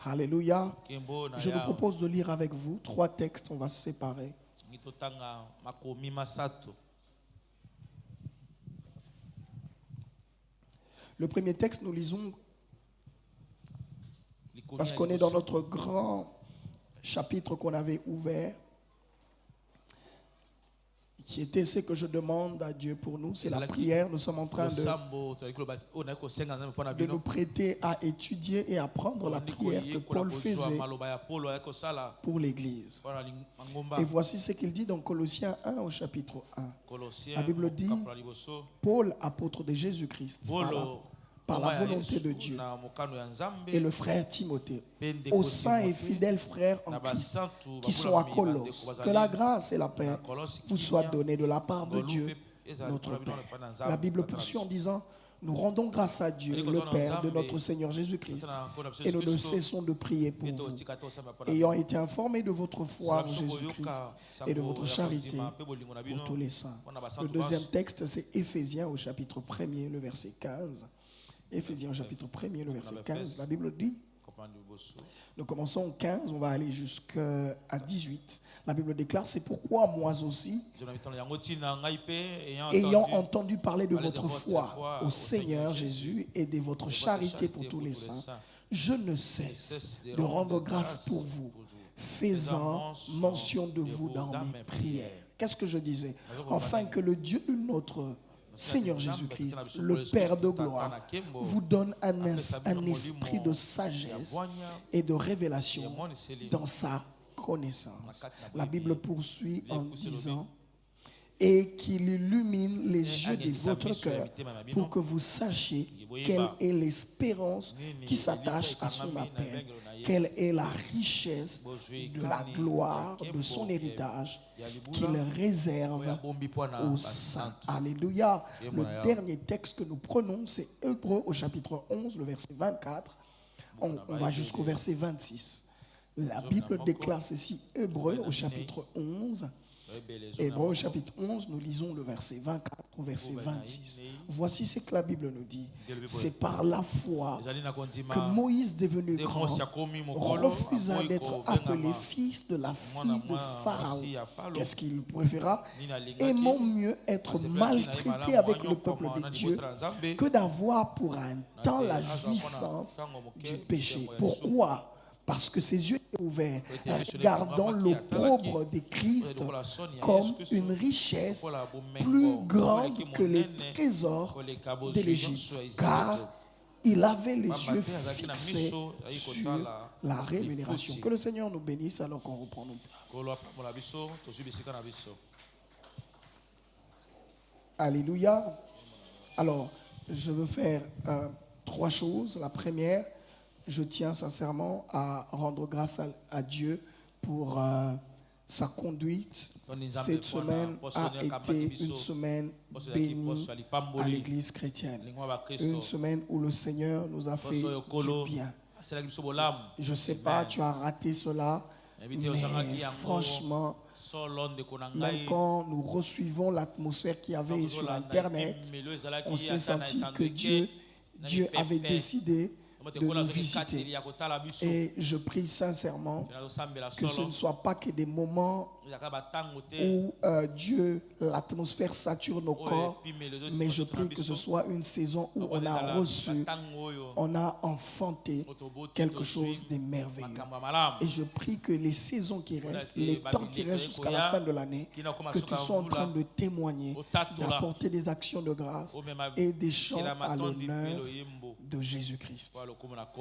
Alléluia. Je vous propose de lire avec vous 3 textes, on va se séparer. Le premier texte, nous lisons, parce qu'on est dans notre grand chapitre qu'on avait ouvert, qui était ce que je demande à Dieu pour nous, c'est la prière. Nous sommes en train de nous prêter à étudier et apprendre la prière que Paul faisait pour l'Église. Et voici ce qu'il dit dans Colossiens 1 au chapitre 1. La Bible dit, Paul, apôtre de Jésus-Christ, par la volonté de Dieu, et le frère Timothée, aux saints et fidèles frères en Christ qui sont à Colosse, que la grâce et la paix vous soient données de la part de Dieu, notre Père. La Bible poursuit en disant, nous rendons grâce à Dieu, le Père de notre Seigneur Jésus-Christ, et nous ne cessons de prier pour vous, ayant été informés de votre foi en Jésus-Christ et de votre charité pour tous les saints. Le deuxième texte, c'est Éphésiens au chapitre 1er, le verset 15. Éphésiens chapitre 1er, le verset 15, la Bible dit, nous commençons au 15, on va aller jusqu'à 18. La Bible déclare, c'est pourquoi moi aussi, ayant entendu parler de votre foi au Seigneur Jésus et de votre charité pour tous les saints, je ne cesse de rendre grâce pour vous, faisant mention de vous dans mes prières. Qu'est-ce que je disais? Afin que le Dieu de notre Seigneur Jésus-Christ, le Père de gloire, vous donne un esprit de sagesse et de révélation dans sa connaissance. La Bible poursuit en disant, et qu'il illumine les yeux de votre cœur pour que vous sachiez quelle est l'espérance qui s'attache à son appel, quelle est la richesse de la gloire de son héritage qu'il réserve aux saints. Alléluia. Le dernier texte que nous prenons, c'est Hébreux au chapitre 11, le verset 24. On va jusqu'au verset 26. La Bible déclare ceci, Hébreux au chapitre 11. Hébreux chapitre 11, nous lisons le verset 24 au verset 26. Voici ce que la Bible nous dit. C'est par la foi que Moïse, devenu grand, refusa d'être appelé fils de la fille de Pharaon. Qu'est-ce qu'il préféra? Aimons mieux être maltraité avec le peuple de Dieu que d'avoir pour un temps la jouissance du péché. Pourquoi? Parce que ses yeux étaient ouverts, regardant l'opprobre de Christ comme une richesse plus grande que les trésors de l'Égypte. Car il avait les yeux fixés sur la rémunération. Que le Seigneur nous bénisse alors qu'on reprend nos places. Alléluia. Alors, je veux faire 3 choses. La première, je tiens sincèrement à rendre grâce à Dieu pour sa conduite. Cette semaine a été une semaine bénie à l'Église chrétienne. Une semaine où le Seigneur nous a fait du bien. Je ne sais pas, tu as raté cela, mais franchement, même quand nous resuivons l'atmosphère qu'il y avait sur Internet, on s'est senti que Dieu avait décidé de nous visiter. Et je prie sincèrement que ce ne soit pas que des moments où l'atmosphère sature nos corps, mais je prie que ce soit une saison où on a reçu, on a enfanté quelque chose de merveilleux. Et je prie que les saisons qui restent, les temps qui restent jusqu'à la fin de l'année, que tu sois en train de témoigner, d'apporter des actions de grâce et des chants à l'honneur de Jésus-Christ.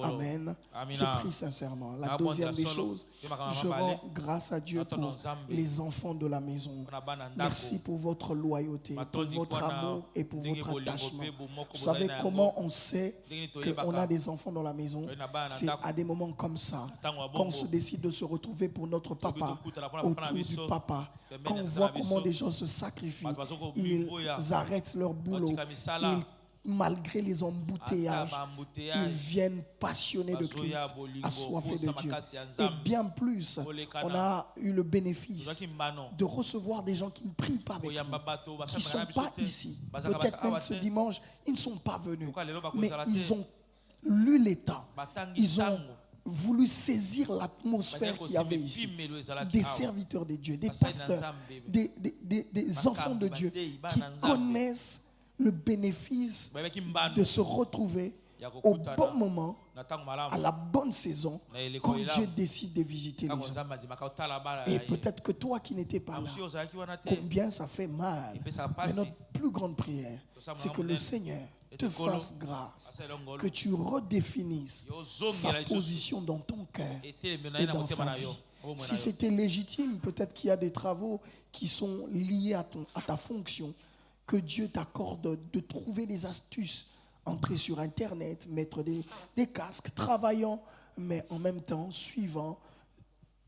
Amen. Je prie sincèrement. La deuxième des choses, je rends grâce à Dieu pour les enfants de la maison. Merci pour votre loyauté, pour votre amour et pour votre attachement. Vous savez comment on sait qu'on a des enfants dans la maison? C'est à des moments comme ça, quand on se décide de se retrouver pour notre papa, autour du papa, quand on voit comment des gens se sacrifient, ils arrêtent leur boulot, malgré les embouteillages, ils viennent passionnés de Christ, assoiffés de Dieu. Et bien plus, on a eu le bénéfice de recevoir des gens qui ne prient pas avec nous, qui ne sont pas ici. Peut-être même ce dimanche, ils ne sont pas venus, mais ils ont lu les temps. Ils ont voulu saisir l'atmosphère qu'il y avait ici. Des serviteurs de Dieu, des pasteurs, des enfants de Dieu qui connaissent le bénéfice de se retrouver au bon moment, à la bonne saison, quand Dieu décide de visiter les gens. Et peut-être que toi qui n'étais pas là, combien ça fait mal. Mais notre plus grande prière, c'est que le Seigneur te fasse grâce, que tu redéfinisses sa position dans ton cœur et dans sa vie. Si c'était légitime, peut-être qu'il y a des travaux qui sont liés à ta fonction, que Dieu t'accorde de trouver des astuces, entrer sur Internet, mettre des casques, travaillant, mais en même temps suivant,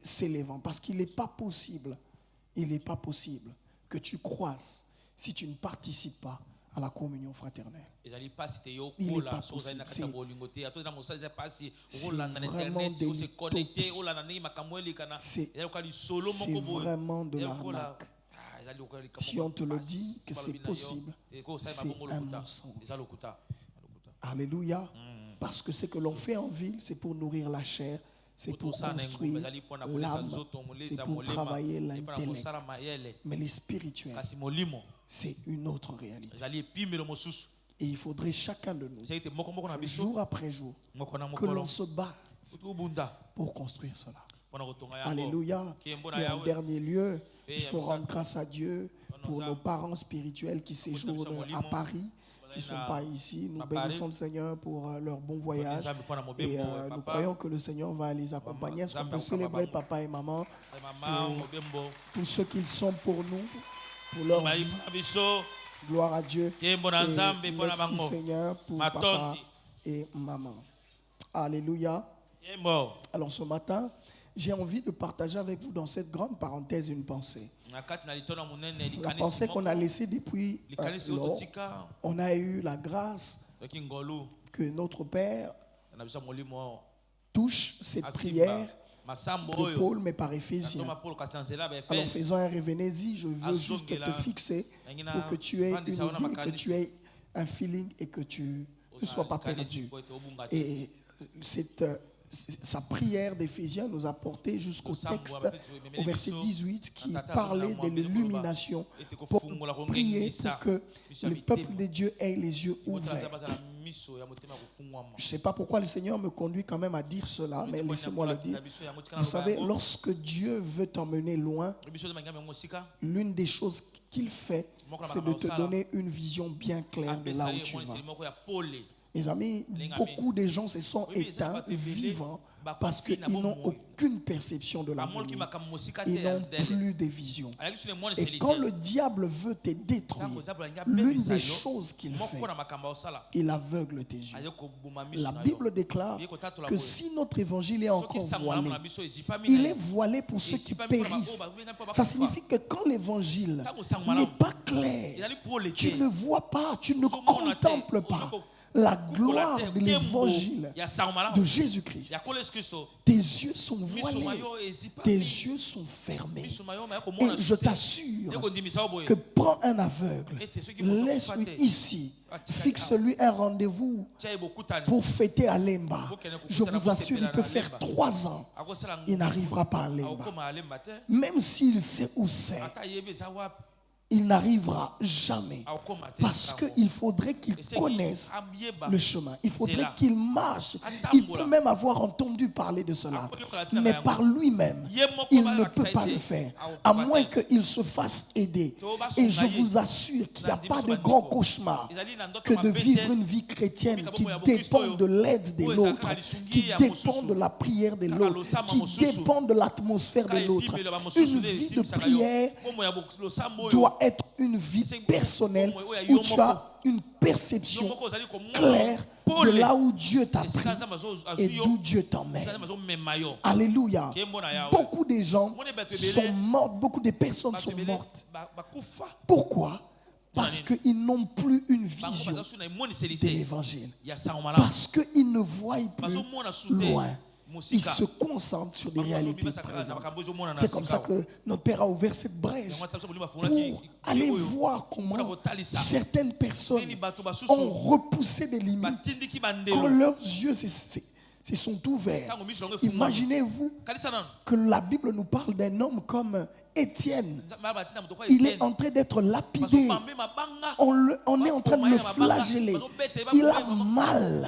s'élevant. Parce qu'il n'est pas possible que tu croisses si tu ne participes pas à la communion fraternelle. Il n'est pas possible. C'est vraiment de l'arnaque. Si on te le dit que c'est possible, c'est un mensonge. Alléluia. Parce que ce que l'on fait en ville, c'est pour nourrir la chair, c'est pour construire l'âme, c'est pour travailler l'intellect. Mais les spirituels, c'est une autre réalité. Et il faudrait chacun de nous, jour après jour, que l'on se bat pour construire cela. Alléluia. Et en dernier lieu, je peux rendre grâce à Dieu pour nos parents spirituels qui séjournent à Paris, qui ne sont pas ici. Nous bénissons le Seigneur pour leur bon voyage. Et nous croyons que le Seigneur va les accompagner. Est-ce qu'on peut célébrer papa et maman pour ce qu'ils sont pour nous, pour leur vie. Gloire à Dieu. Et merci Seigneur pour papa et maman. Alléluia. Alors ce matin, j'ai envie de partager avec vous dans cette grande parenthèse une pensée. La pensée qu'on a laissée depuis lors, on a eu la grâce que notre Père touche cette prière de Paul, mais par Éphésiens. Alors faisons un révénésie, je veux juste te fixer pour que tu aies une idée, que tu aies un feeling et que tu ne sois pas perdu. Et sa prière d'Éphésiens nous a porté jusqu'au texte, au verset 18, qui parlait de l'illumination pour prier pour que le peuple de Dieu ait les yeux ouverts. Je ne sais pas pourquoi le Seigneur me conduit quand même à dire cela, mais laissez-moi le dire. Vous savez, lorsque Dieu veut t'emmener loin, l'une des choses qu'il fait, c'est de te donner une vision bien claire de là où tu vas. Mes amis, beaucoup de gens se sont éteints vivants parce qu'ils n'ont aucune perception de l'avenir. Ils n'ont plus de vision. Et quand le diable veut te détruire, l'une des choses qu'il fait, il aveugle tes yeux. La Bible déclare que si notre évangile est encore voilé, il est voilé pour ceux qui périssent. Ça signifie que quand l'évangile n'est pas clair, tu ne vois pas, tu ne contemples pas la gloire de l'évangile de Jésus-Christ. Tes yeux sont voilés, tes yeux sont fermés. Et je t'assure que prends un aveugle, laisse-lui ici, fixe-lui un rendez-vous pour fêter à Lemba. Je vous assure, il peut faire 3 ans, il n'arrivera pas à Lemba. Même s'il sait où c'est, il n'arrivera jamais, parce qu'il faudrait qu'il connaisse le chemin. Il faudrait qu'il marche. Il peut même avoir entendu parler de cela, mais par lui-même, il ne peut pas le faire, à moins qu'il se fasse aider. Et je vous assure qu'il n'y a pas de grand cauchemar que de vivre une vie chrétienne qui dépend de l'aide de l'autre, qui dépend de la prière de l'autre, qui dépend de l'atmosphère de l'autre. Une vie de prière doit être une vie personnelle où tu as une perception claire de là où Dieu t'a pris et d'où Dieu t'emmène. Alléluia. Beaucoup de gens sont morts, beaucoup de personnes sont mortes. Pourquoi? Parce qu'ils n'ont plus une vision de l'évangile. Parce qu'ils ne voient plus loin. Ils se concentrent sur des réalités présentes. C'est comme ça que notre Père a ouvert cette brèche pour aller voir comment certaines personnes ont repoussé des limites quand leurs yeux se sont ouverts. Imaginez-vous que la Bible nous parle d'un homme comme Étienne. Il est en train d'être lapidé. On est en train de le flageller. Il a mal.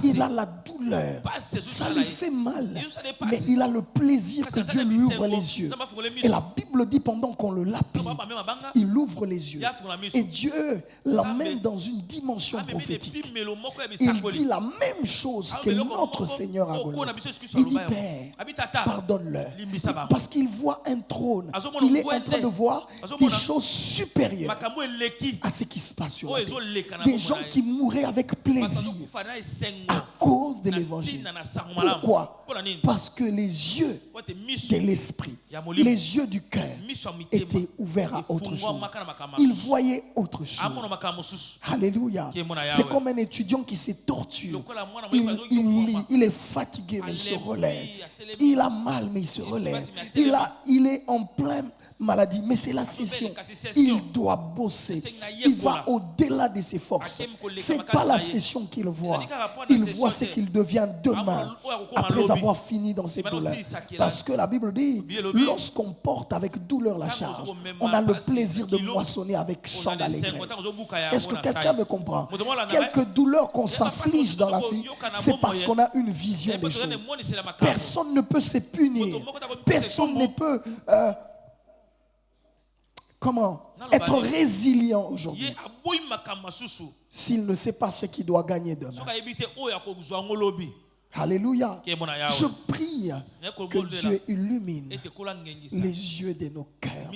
Il a la douleur. Ça lui fait mal. Mais il a le plaisir que Dieu lui ouvre les yeux. Et la Bible dit pendant qu'on le lapide, il ouvre les yeux. Et Dieu l'amène dans une dimension prophétique. Il dit la même chose que notre Seigneur a donné. Il dit, Père, pardonne-leur. Parce qu'il voit un trône. Il est en train de voir des choses supérieures à ce qui se passe sur la terre. Des gens qui mouraient avec plaisir à cause de l'évangile. Pourquoi? Parce que les yeux de l'esprit, les yeux du cœur étaient ouverts à autre chose. Ils voyaient autre chose. Alléluia. C'est comme un étudiant qui se torture. Il lit, il est fatigué mais il se relève. Il a mal mais il se relève. Il est en plein maladie, mais c'est la session. Il doit bosser. Il va au-delà de ses forces. Ce n'est pas la session qu'il voit. Il voit ce qu'il devient demain, après avoir fini dans ses douleurs. Parce que la Bible dit, lorsqu'on porte avec douleur la charge, on a le plaisir de moissonner avec chant d'allégresse. Est-ce que quelqu'un me comprend? Quelques douleurs qu'on s'afflige dans la vie, c'est parce qu'on a une vision des choses. Personne ne peut se punir. Personne ne peut... Comment être résilient aujourd'hui s'il ne sait pas ce qu'il doit gagner demain? Alléluia. Je prie que Dieu illumine les yeux de nos cœurs.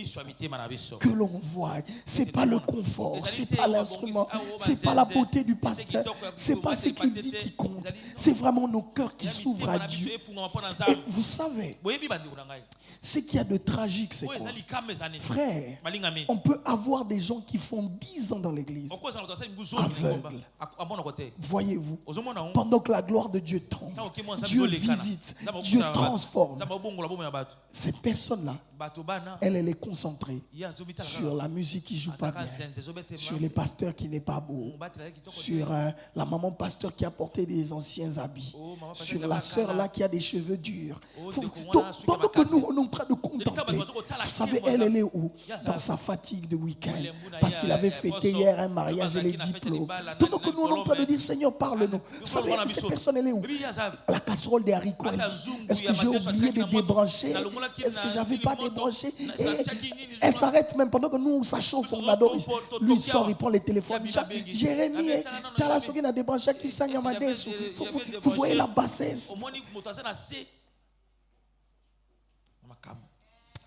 Que l'on voit. Ce n'est pas le confort, ce n'est pas l'instrument, ce n'est pas la beauté du pasteur, ce n'est pas ce qu'il dit qui compte. C'est vraiment nos cœurs qui s'ouvrent à Dieu. Et vous savez, ce qu'il y a de tragique, c'est quoi? Frère, on peut avoir des gens qui font 10 ans dans l'église, aveugles. Voyez-vous, pendant que la gloire de Dieu tombe, Dieu visite, Dieu transforme. Ces personnes-là, elle est concentrée sur la musique qui joue pas bien, sur les pasteurs qui n'est pas beau, sur la maman pasteur qui a porté des anciens habits, sur la sœur là qui a des cheveux durs. Pendant que nous on est en train de contempler, vous savez, elle est où? Dans sa fatigue de week-end, parce qu'il avait fêté hier un mariage et les diplômes. Pendant que nous on est en train de dire, Seigneur, parle-nous. Vous savez, cette personne, elle est où? La casserole des haricots. Est-ce que j'ai oublié de débrancher? Est-ce que j'avais pas débranché? Et elle s'arrête même pendant que nous, ça chauffe, on adore. Lui, il sort, il prend le téléphone. Jérémie, t'as la soeur qui a débranché qui s'en a dessous. Vous voyez la bassesse.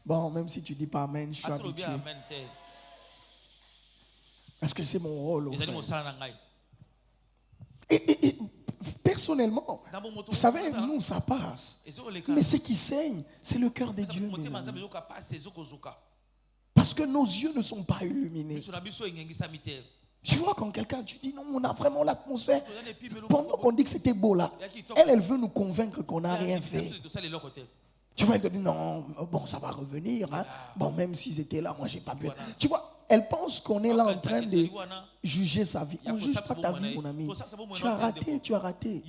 Bon, même si tu dis pas amen, je suis habitué. Parce que c'est mon rôle. Et personnellement, vous savez, nous, ça passe. Mais ce qui saigne, c'est le cœur de Dieu. Parce que nos yeux ne sont pas illuminés. Tu vois, quand quelqu'un, tu dis non, on a vraiment l'atmosphère. Pendant qu'on dit que c'était beau là, elle veut nous convaincre qu'on n'a rien fait. Tu vois, elle te dit non, bon, ça va revenir. Hein. Bon, même s'ils étaient là, moi, j'ai pas pu. Tu vois, elle pense qu'on est là en train de juger sa vie. On ne juge pas ta vie, mon ami. Tu as raté, tu as raté.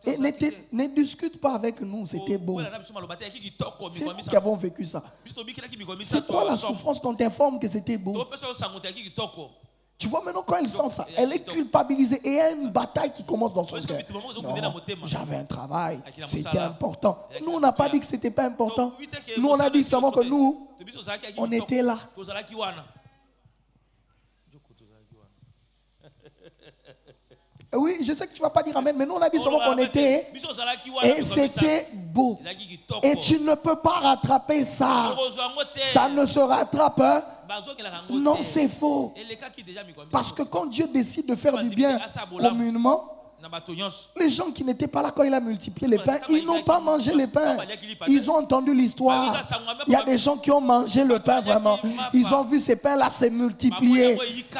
Et ne discute pas avec nous, c'était beau. C'est nous qui avons vécu ça. C'est quoi la souffrance qu'on t'informe que c'était beau? Tu vois, maintenant, quand elle sent ça, elle est culpabilisée et il y a une bataille qui commence dans son cœur. Non, j'avais un travail, c'était important. Nous, on n'a pas dit que ce n'était pas important. Nous, on a dit seulement que nous, on était là. Oui, je sais que tu ne vas pas dire amen, mais nous, on a dit seulement qu'on était et c'était beau. Et tu ne peux pas rattraper ça. Ça ne se rattrape. Non, c'est faux. Parce que quand Dieu décide de faire du bien communément, les gens qui n'étaient pas là quand il a multiplié les pains, ils n'ont pas mangé les pains. Ils ont entendu l'histoire. Il y a des gens qui ont mangé le pain vraiment. Ils ont vu ces pains-là se multiplier.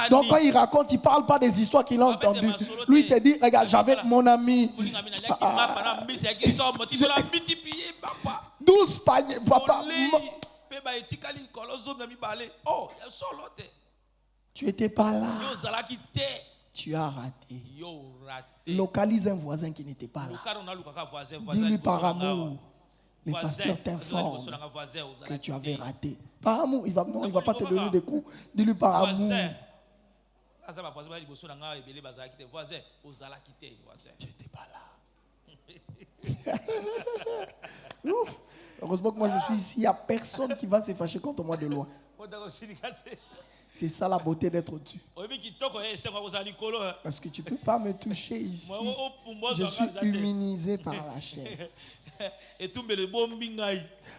Donc quand il raconte, il ne parle pas des histoires qu'il a entendues. Lui, il te dit, regarde, j'avais mon ami. 12 paniers, papa. Tu n'étais pas là. tu as raté. Yo raté. Localise un voisin qui n'était pas là. Dis-lui par amour, les pasteurs t'informent que tu avais raté. Par amour, il ne va pas te donner des coups. Dis-lui par amour. Tu n'étais pas là. Ouf. Heureusement que moi je suis ici. Il n'y a personne qui va se fâcher contre moi de loin. C'est ça la beauté d'être au-dessus. Parce que tu ne peux pas me toucher ici. Je suis immunisé par la chair.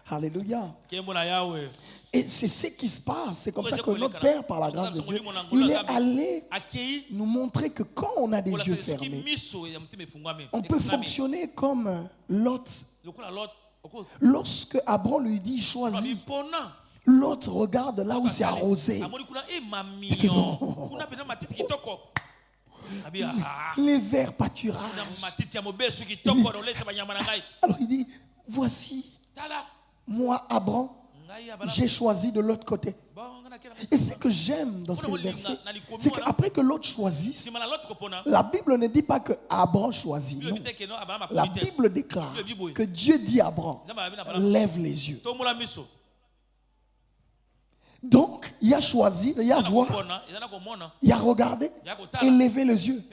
Alléluia. Et c'est ce qui se passe. C'est comme ça que notre Père, par la grâce de Dieu, il est allé nous montrer que quand on a des yeux fermés, on peut fonctionner comme Lot. Lorsque Abraham lui dit choisis, l'autre regarde là où c'est arrosé. Les vers pâturages. Alors il dit, voici, moi Abraham, j'ai choisi de l'autre côté. Et ce que j'aime dans ce verset, c'est qu'après que l'autre choisisse, la Bible ne dit pas que Abraham choisit. Non. La Bible déclare que Dieu dit à Abraham, lève les yeux. Donc, il a choisi, il a voir, il a regardé et levé les yeux.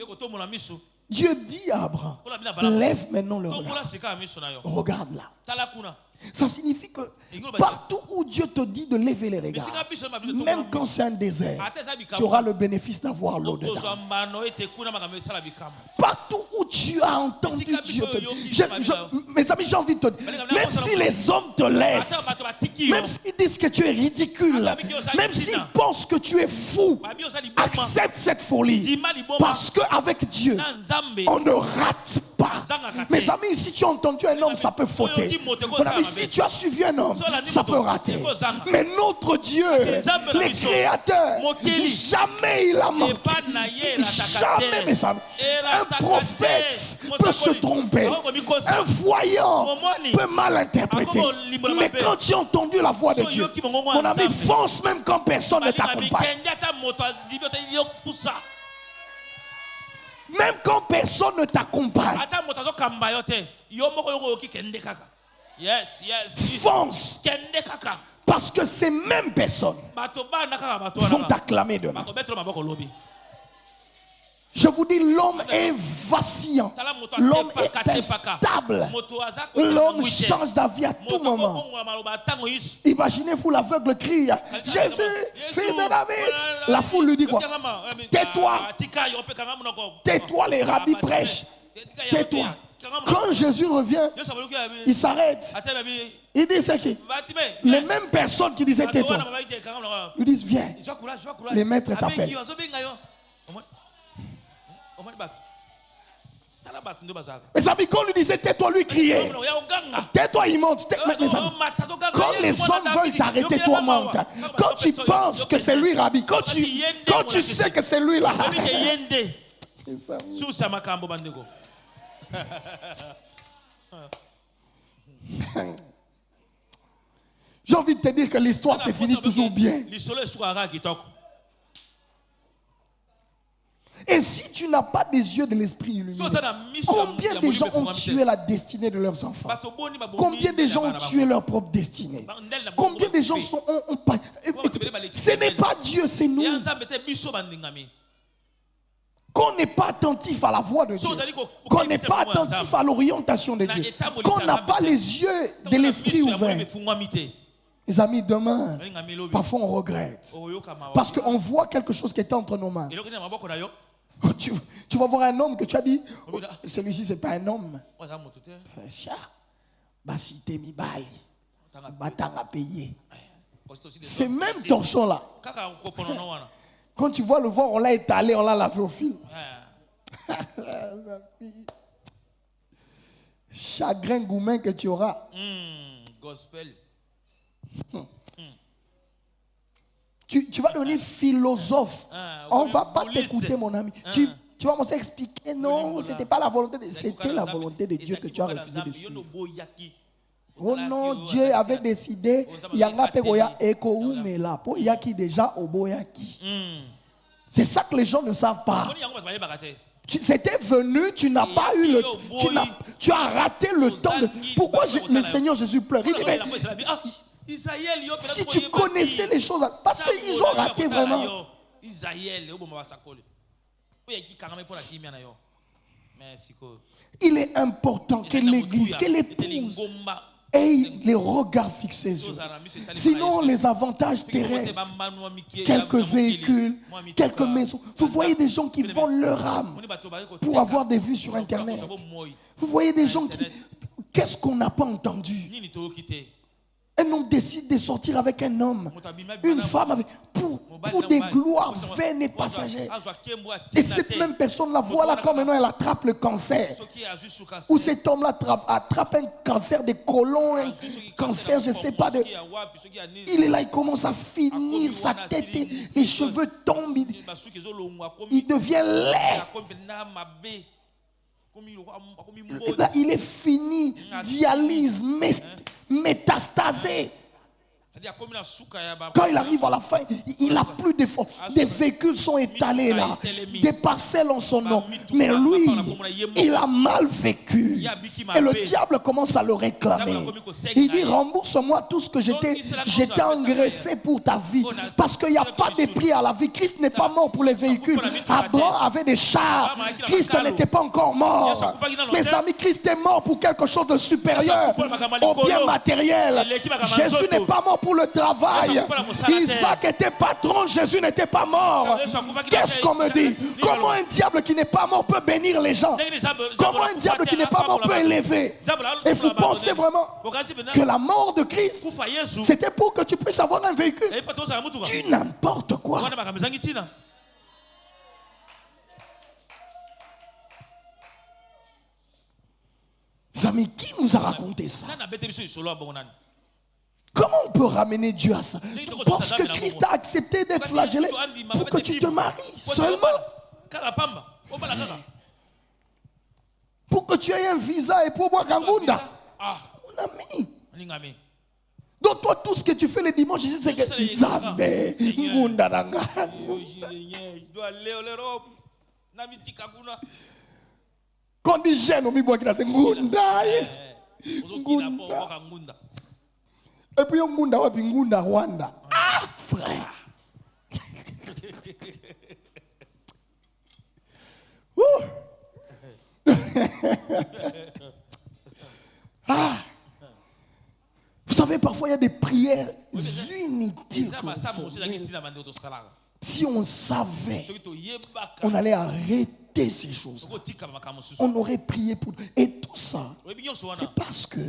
Dieu dit à Abraham, lève maintenant le regard. Regarde là. Ça signifie que partout où Dieu te dit de lever les regards, même quand c'est un désert, tu auras le bénéfice d'avoir l'eau dedans. Partout où tu as entendu Dieu te dire, mes amis, j'ai envie de te dire, même si les hommes te laissent, même s'ils disent que tu es ridicule, même s'ils pensent que tu es fou, accepte cette folie. Parce qu'avec Dieu, on ne rate pas. Mes amis, si tu as entendu un homme, ça peut fauter. Mon ami, si tu as suivi un homme, ça peut rater. Mais notre Dieu, le Créateur, jamais il a menti. Jamais, mes amis. Un prophète peut se tromper. Un voyant peut mal interpréter. Mais quand tu as entendu la voix de Dieu, mon ami, fonce même quand personne ne t'accompagne. Même quand personne ne t'accompagne. Fonce. Parce que ces mêmes personnes vont t'acclamer demain. Je vous dis, l'homme est vacillant. L'homme est instable. L'homme change d'avis à tout moment. Imaginez-vous, l'aveugle crie, Jésus, fils de David. La foule lui dit quoi? Tais-toi. Tais-toi, les rabbis prêchent. Tais-toi. Quand Jésus revient, il s'arrête. Il dit c'est qui? Les mêmes personnes qui disaient tais-toi lui disent viens. Les maîtres t'appellent. Mes amis, quand on lui disait tais-toi, lui criait. Tais-toi, il monte. Mes amis, quand les hommes veulent t'arrêter, toi monte. Quand tu penses que c'est lui, Rabbi, quand tu sais que c'est lui là. J'ai envie de te dire que l'histoire s'est finie toujours bien. Et si tu n'as pas des yeux de l'esprit illuminé, combien de gens ont tué la destinée de leurs enfants? Combien de gens ont tué leur propre destinée? Combien de gens ont pas... Ce n'est pas Dieu, c'est nous. Qu'on n'est pas attentif à la voix de Dieu, qu'on n'est pas attentif à l'orientation de Dieu, qu'on n'a pas les yeux de l'esprit ouverts. Les amis, demain, parfois on regrette. Parce qu'on voit quelque chose qui était entre nos mains. Tu vas voir un homme que tu as dit, oh, celui-ci c'est pas un homme. Ces mêmes torchons là. Quand tu vois le voir, on l'a étalé, on l'a lavé au fil. Chagrin goumin que tu auras. Gospel. Tu vas devenir philosophe. On ne va pas t'écouter, mon ami. Tu vas commencer à expliquer, non, c'était pas la volonté de Dieu. C'était la volonté de Dieu que tu as refusé de suivre. Oh non, Dieu avait décidé, il y a un eko ou mais là, pour yaki déjà au boyaki. C'est ça que les gens ne savent pas. Koni yango bato bayebaka te. C'était venu, tu n'as pas eu le tu as raté le temps de... Pourquoi le Seigneur Jésus pleure? Il dit, mais si tu connaissais les choses, parce qu'ils ont raté vraiment. Il est important que l'église, que l'épouse ait les regards fixés sur eux. Sinon, les avantages terrestres, quelques véhicules, quelques maisons. Vous voyez des gens qui vendent leur âme pour avoir des vues sur Internet. Vous voyez des gens qui... Qu'est-ce qu'on n'a pas entendu? Un homme décide de sortir avec un homme, une femme avec, pour des gloires vaines et passagères. Et cette même personne-là, voilà quand maintenant elle attrape le cancer. Ou cet homme-là attrape un cancer des côlons, un cancer, je ne sais pas, il est là, il commence à finir sa tête, et les cheveux tombent, il devient laid. Là, il est fini, dialyse, métastasé. Quand il arrive à la fin, il n'a plus de fonds. Des véhicules sont étalés là, des parcelles en son nom. Mais lui, il a mal vécu. Et le diable commence à le réclamer. Il dit, rembourse-moi tout ce que j'étais engraissé pour ta vie. Parce qu'il n'y a pas de prix à la vie. Christ n'est pas mort pour les véhicules. Abraham avait des chars. Christ n'était pas encore mort. Mes amis, Christ est mort pour quelque chose de supérieur au bien matériel. Jésus n'est pas mort pour le travail. Isaac était patron, Jésus n'était pas mort. Qu'est-ce qu'on me dit? Comment un diable qui n'est pas mort peut bénir les gens? Comment un diable qui n'est pas mort peut élever? Et vous pensez vraiment que la mort de Christ, c'était pour que tu puisses avoir un véhicule? Tu n'importe quoi. Mes amis, qui nous a raconté ça? Comment on peut ramener Dieu à ça? Parce que Christ a accepté d'être flagellé pour que tu te maries seulement. Pour que tu aies un visa et pour boire Kangunda. Mon ami. Donc toi, tout ce que tu fais le dimanche ici, c'est que Zambé, Ngunda Nanga. Quand on dit jeune, on dit c'est Ngunda. Ngunda. Et puis on Ngunda wapi Ngunda Rwanda. Ah frère. Ah. Vous savez, parfois il y a des prières inutiles. Si on savait, on allait arrêter ces choses. On aurait prié pour. Et tout ça, c'est parce que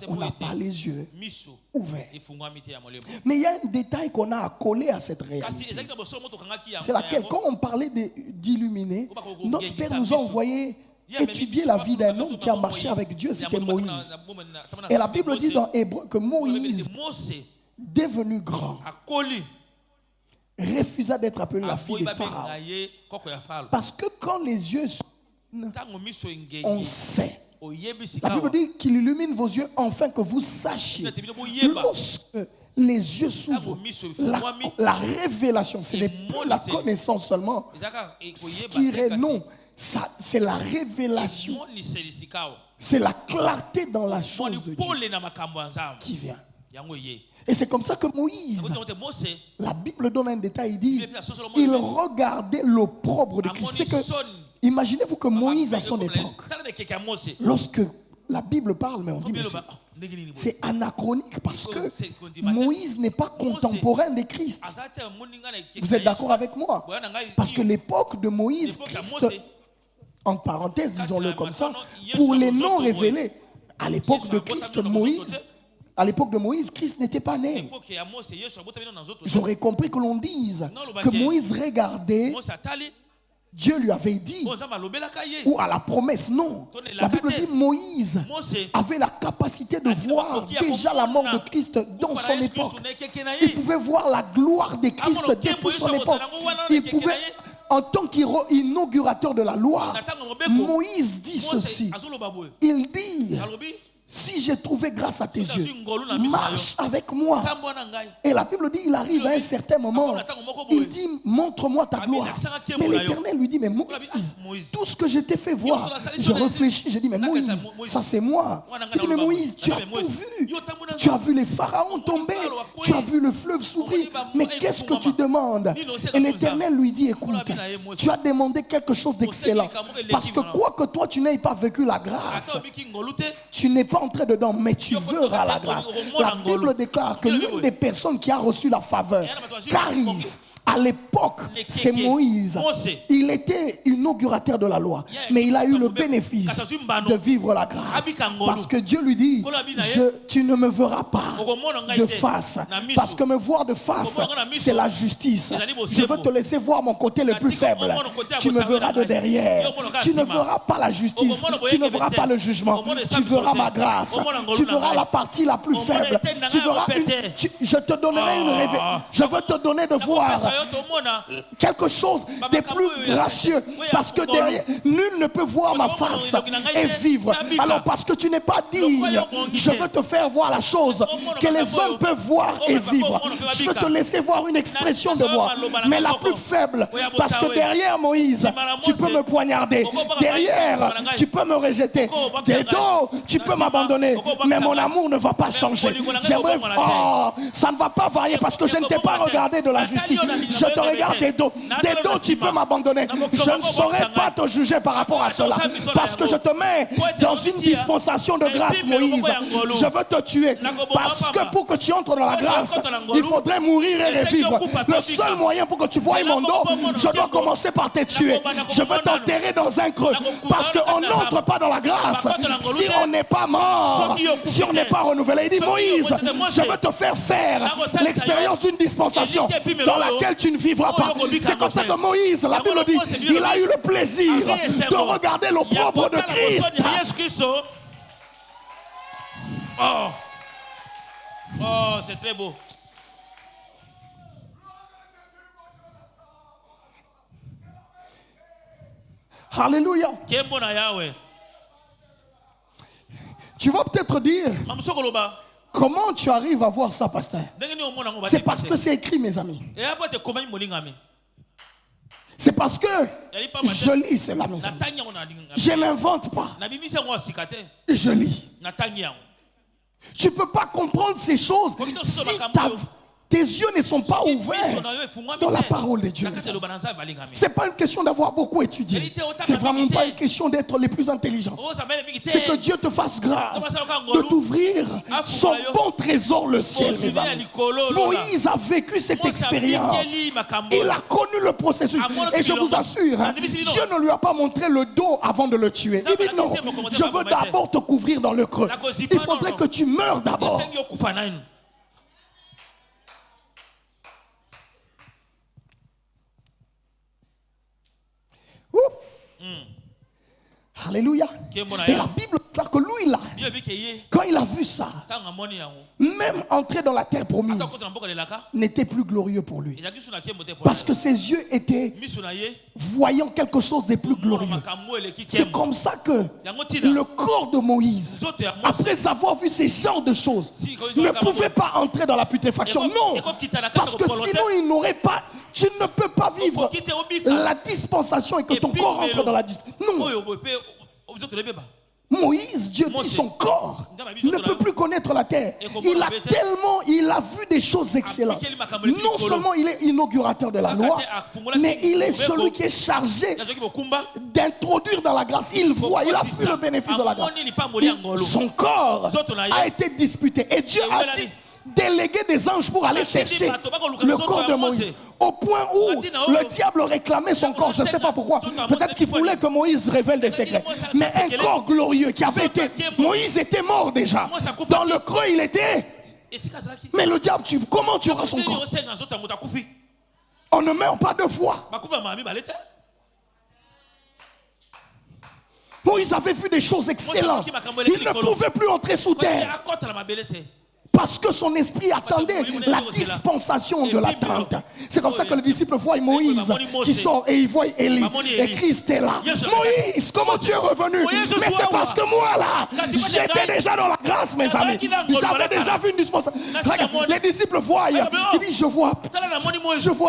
on n'a pas les yeux ouverts. Mais il y a un détail qu'on a accolé à cette réalité. C'est laquelle, quand on parlait d'illuminer, notre Père nous a envoyé étudier la vie d'un homme qui a marché avec Dieu, c'était Moïse. Et la Bible dit dans Hébreu que Moïse, devenu grand, refusa d'être appelé la fille de Pharaon. Parce que quand les yeux s'ouvrent, on sait. La Bible dit qu'il illumine vos yeux afin que vous sachiez. Lorsque les yeux s'ouvrent, la révélation, ce n'est plus la connaissance seulement. Ce qui est non, c'est la révélation. C'est la clarté dans la chose de Dieu qui vient. Et c'est comme ça que Moïse, la Bible donne un détail, il dit, il regardait l'opprobre de Christ. C'est que, imaginez-vous que Moïse à son époque, lorsque la Bible parle, mais on dit, c'est anachronique parce que Moïse n'est pas contemporain de Christ. Vous êtes d'accord avec moi? Parce que l'époque de Moïse, Christ, en parenthèse, disons-le comme ça, pour les non révélés, à l'époque de Christ, à l'époque de Moïse, Christ n'était pas né. J'aurais compris que l'on dise que Moïse regardait, Dieu lui avait dit, ou à la promesse, non. La Bible dit Moïse avait la capacité de voir déjà la mort de Christ dans son époque. Il pouvait voir la gloire de Christ depuis son époque. Il pouvait, en tant qu'inaugurateur de la loi, Moïse dit ceci. Il dit, si j'ai trouvé grâce à tes Soki yeux, azwi ngolu na miso na yo. marche avec moi. Tambola na ngai. Et la Bible dit, il arrive à un certain moment, il dit, montre-moi ta gloire. Mais l'Éternel lui dit, mais Moïse, tout ce que je t'ai fait voir, je réfléchis, je dis, mais Moïse, ça c'est moi. Il dit, mais Moïse, tu as tout vu. Tu as vu les pharaons tomber, tu as vu le fleuve s'ouvrir, mais qu'est-ce que tu demandes? Et l'Éternel lui dit, écoute, tu as demandé quelque chose d'excellent. Parce que quoi que toi tu n'aies pas vécu la grâce, tu n'es pas entré dedans, mais tu verras la grâce. La Bible déclare que l'une des personnes qui a reçu la faveur, charisme, à l'époque, c'est Moïse. Il était inaugurateur de la loi, mais il a eu le bénéfice de vivre la grâce. Parce que Dieu lui dit, tu ne me verras pas de face. Parce que me voir de face, c'est la justice. Je veux te laisser voir mon côté le plus faible. Tu me verras de derrière. Tu ne verras pas la justice. Tu ne verras pas le jugement. Tu verras ma grâce. Tu verras la partie la plus faible. Tu verras je te donnerai une révélation. Je veux te donner de voir quelque chose de plus gracieux, parce que derrière nul ne peut voir ma face et vivre. Alors parce que tu n'es pas digne, je veux te faire voir la chose que les hommes peuvent voir et vivre. Je veux te laisser voir une expression de moi, mais la plus faible, parce que derrière Moïse tu peux me poignarder, derrière tu peux me rejeter, des dos tu peux m'abandonner, mais mon amour ne va pas changer. J'aimerais, ça ne va pas varier, parce que je ne t'ai pas regardé de la justice. Je te regarde des dos. Des dos, tu peux m'abandonner. Je ne saurais pas te juger par rapport à cela. Parce que je te mets dans une dispensation de grâce, Moïse. Je veux te tuer. Parce que pour que tu entres dans la grâce, il faudrait mourir et revivre. Le seul moyen pour que tu voies mon dos, je dois commencer par te tuer. Je veux t'enterrer dans un creux. Parce qu'on n'entre pas dans la grâce si on n'est pas mort, si on n'est pas renouvelé. Il dit, Moïse, je veux te faire l'expérience d'une dispensation dans laquelle tu ne vivras pas. C'est comme ça que Moïse, la Bible dit, il a eu le plaisir de regarder l'opprobre de Christ. Oh, c'est très beau. Alléluia. Tu vas peut-être dire, comment tu arrives à voir ça, pasteur? C'est parce que c'est écrit, mes amis. C'est parce que je lis cela, mes amis. Je n'invente pas. Je lis. Tu ne peux pas comprendre ces choses si tes yeux ne sont pas ouverts dans la parole de Dieu. Ce n'est pas une question d'avoir beaucoup étudié. Ce n'est vraiment pas une question d'être les plus intelligents. C'est que Dieu te fasse grâce de t'ouvrir son bon trésor, le ciel, mes amis. Moïse a vécu cette expérience. Il a connu le processus. Et je vous assure, Dieu ne lui a pas montré le dos avant de le tuer. Il dit non, je veux d'abord te couvrir dans le creux. Il faudrait que tu meurs d'abord. Alléluia. Et la Bible déclare que lui là, quand il a vu ça, même entrer dans la terre promise n'était plus glorieux pour lui. Parce que ses yeux étaient voyant quelque chose de plus glorieux. C'est comme ça que le corps de Moïse, après avoir vu ces genres de choses, ne pouvait pas entrer dans la putréfaction. Non, parce que sinon il n'aurait pas... Tu ne peux pas vivre la dispensation et que ton corps entre dans la dispensation. Non. Moïse, Dieu dit, son corps ne peut plus connaître la terre. Il a vu des choses excellentes. Non seulement il est inaugurateur de la loi, mais il est celui qui est chargé d'introduire dans la grâce. Il voit, il a vu le bénéfice de la grâce. Son corps a été disputé. Et Dieu a dit, déléguer des anges pour aller chercher le corps de Moïse, au point où le diable réclamait son corps. Je ne sais pas pourquoi. Peut-être qu'il voulait que Moïse révèle des secrets. Mais un corps glorieux qui avait été... Moïse était mort déjà. Dans le creux, il était... Mais le diable, comment tu auras son corps? On ne meurt pas deux fois. Moïse avait vu des choses excellentes. Il ne pouvait plus entrer sous terre. Parce que son esprit attendait la dispensation de l'attente. C'est comme ça que les disciples voient Moïse qui sort et ils voient Élie. Et Christ est là. Moïse, comment tu es revenu? Mais c'est parce que moi là, j'étais déjà dans la grâce, mes amis. J'avais déjà vu une dispensation. Regarde, les disciples voient. Il dit, je vois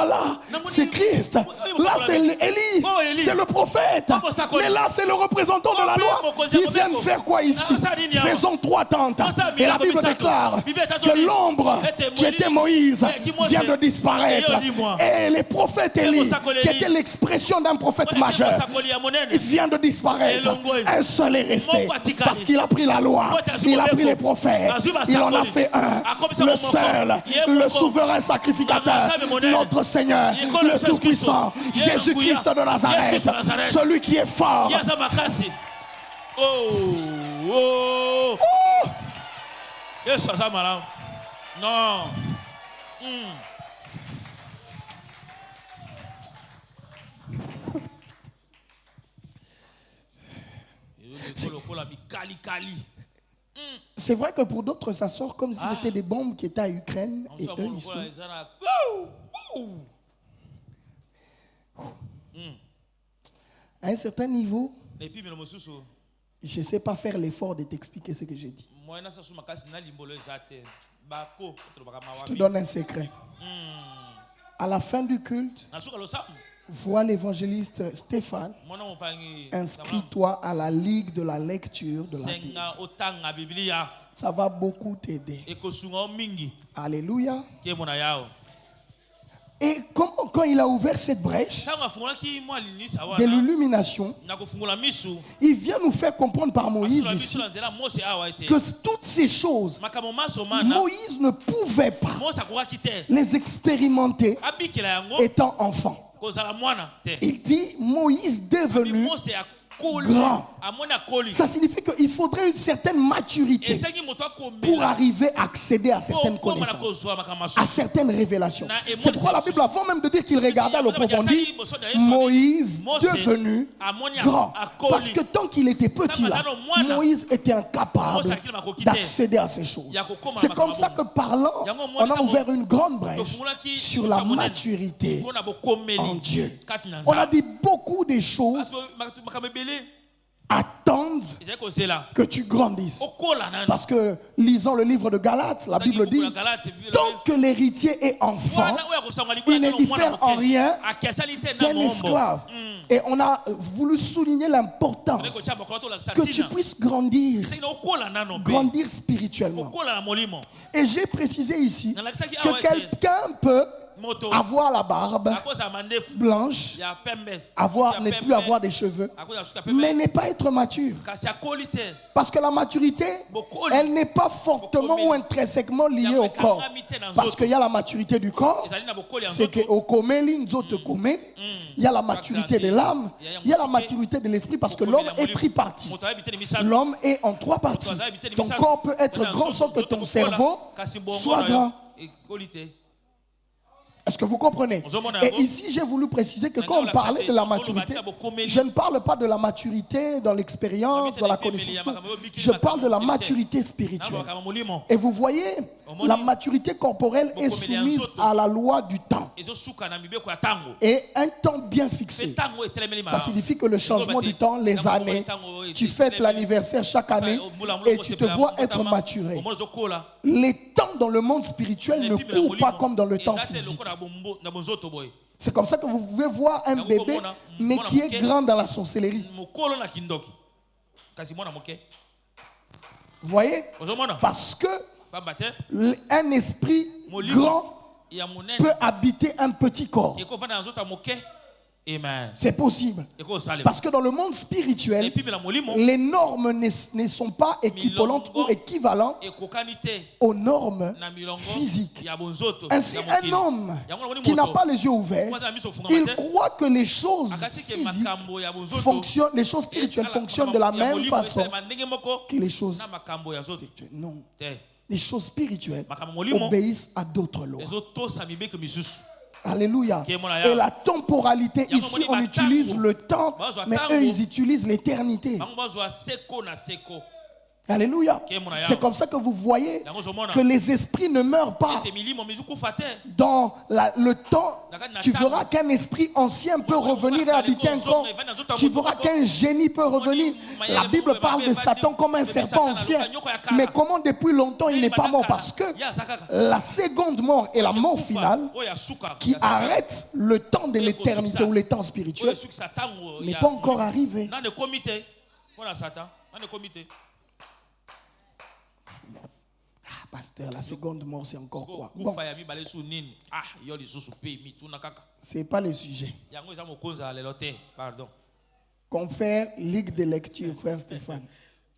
là, c'est Christ. Là, c'est Élie. C'est le prophète. Mais là, c'est le représentant de la loi. Ils viennent faire quoi ici? Faisons 3 tentes. Et la Bible déclare que l'ombre qui était Moïse vient de disparaître. Et les prophètes Élie, qui était l'expression d'un prophète majeur, il vient de disparaître. Un seul est resté. Parce qu'il a pris la loi, il a pris les prophètes, il en a fait un. Le seul, le souverain sacrificateur, notre Seigneur, le Tout-Puissant, Jésus-Christ de Nazareth, celui qui est fort. Oh! Yes, ça malade. Non. C'est vrai que pour d'autres, ça sort comme si c'était des bombes qui étaient à Ukraine et eux, ils sont... À un certain niveau, je ne sais pas faire l'effort de t'expliquer ce que j'ai dit. Je te donne un secret. À la fin du culte, vois l'évangéliste Stéphane, inscris-toi à la ligue de la lecture de la Bible. Ça va beaucoup t'aider. Alléluia. Et quand il a ouvert cette brèche de l'illumination, il vient nous faire comprendre par Moïse ici que toutes ces choses, Moïse ne pouvait pas les expérimenter étant enfant. Il dit Moïse devenu grand. Ça signifie qu'il faudrait une certaine maturité pour arriver à accéder à certaines connaissances, à certaines révélations. C'est pourquoi la Bible, avant même de dire qu'il regardait le profond, dit Moïse devenu grand. Parce que tant qu'il était petit là, Moïse était incapable d'accéder à ces choses. C'est comme ça que parlant, on a ouvert une grande brèche sur la maturité en Dieu. On a dit beaucoup de choses attendent que tu grandisses. Parce que, lisons le livre de Galates, la Bible dit, tant que l'héritier est enfant, il ne diffère en rien qu'un esclave. Et on a voulu souligner l'importance que tu puisses grandir spirituellement. Et j'ai précisé ici que quelqu'un peut avoir la barbe blanche, ne plus avoir des cheveux, mais ne pas être mature. Parce que la maturité, elle n'est pas fortement ou intrinsèquement liée au corps. Parce qu'il y a la maturité du corps, c'est qu'au komeli, nous autres komeli, il y a la maturité de l'âme, il y a la maturité de l'esprit, parce que l'homme est tripartite. L'homme est en 3 parties. Ton corps peut être grand sans que ton cerveau soit grand. Est-ce que vous comprenez? Et ici, j'ai voulu préciser que quand on parlait de la maturité, je ne parle pas de la maturité dans l'expérience, dans la connaissance. Je parle de la maturité spirituelle. Et vous voyez, la maturité corporelle est soumise à la loi du temps. Et un temps bien fixé. Ça signifie que le changement du temps, les années, tu fêtes l'anniversaire chaque année et tu te vois être maturé. Les temps dans le monde spirituel ne courent pas comme dans le temps physique. C'est comme ça que vous pouvez voir un bébé, mais qui est grand dans la sorcellerie. Vous voyez? Parce que un esprit grand peut habiter un petit corps. C'est possible. Parce que dans le monde spirituel, les normes ne sont pas équivalentes ou équivalentes aux normes physiques. Ainsi, un homme qui n'a pas les yeux ouverts, il croit que les choses physiques fonctionnent, les choses spirituelles fonctionnent de la même façon que les choses spirituelles. Non. Les choses spirituelles obéissent à d'autres lois. Alléluia. Et la temporalité, ici on utilise le temps, mais eux ils utilisent l'éternité. Alléluia. C'est comme ça que vous voyez que les esprits ne meurent pas. Dans le temps, tu verras qu'un esprit ancien peut revenir et habiter un corps. Tu verras qu'un génie peut revenir. La Bible parle de Satan comme un serpent ancien. Mais comment depuis longtemps il n'est pas mort? Parce que la seconde mort est la mort finale qui arrête le temps de l'éternité ou le temps spirituel n'est pas encore arrivé. Pasteur, la seconde mort, c'est encore quoi? Bon, c'est pas le sujet. Confère, ligue de lecture, frère Stéphane.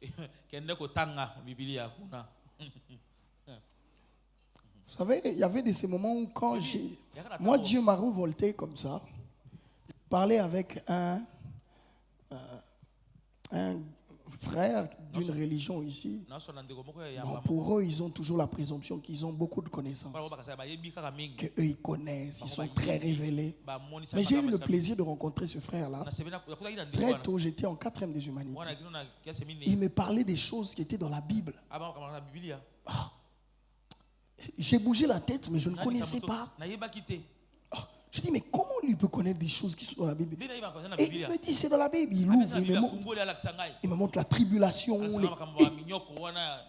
Vous savez, il y avait de ces moments où quand moi, Dieu m'a revolté comme ça. Je parlais avec un frère d'une religion ici. Bon, pour eux, ils ont toujours la présomption qu'ils ont beaucoup de connaissances. Qu'eux, ils connaissent, ils sont très révélés. Mais j'ai eu le plaisir de rencontrer ce frère-là. Très tôt, j'étais en 4e des humanités. Il me parlait des choses qui étaient dans la Bible. J'ai bougé la tête, mais je ne connaissais pas. Je dis, mais comment lui peut connaître des choses qui sont dans la Bible? Et il me dit, c'est dans la Bible. Il ouvre, il me montre la tribulation.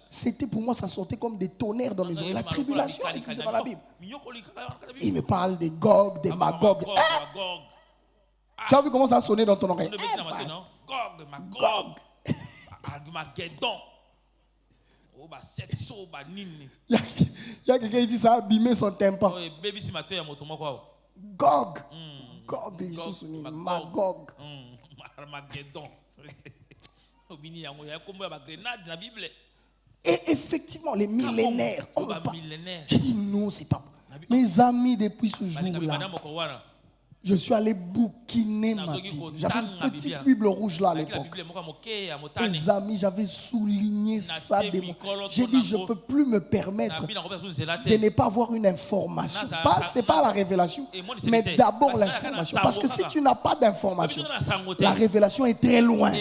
C'était pour moi, ça sortait comme des tonnerres dans mes oreilles. La tribulation, c'est dans la Bible. Il me parle des Gog, des Magog. Tu as vu comment ça a sonné dans ton oreille? Gog. Il y a quelqu'un qui dit ça a abîmé son tympan. Gog. Gog, Magog. Et effectivement, les millénaires, on ne pas. J'ai dit non, c'est pas. Mes amis, depuis ce jour-là, je suis allé bouquiner ma Bible. J'avais une petite Bible rouge là à l'époque. Mes amis, j'avais souligné ça. J'ai dit, je ne peux plus me permettre de ne pas avoir une information. Ce n'est pas la révélation, mais d'abord l'information. Parce que si tu n'as pas d'information, la révélation est très loin.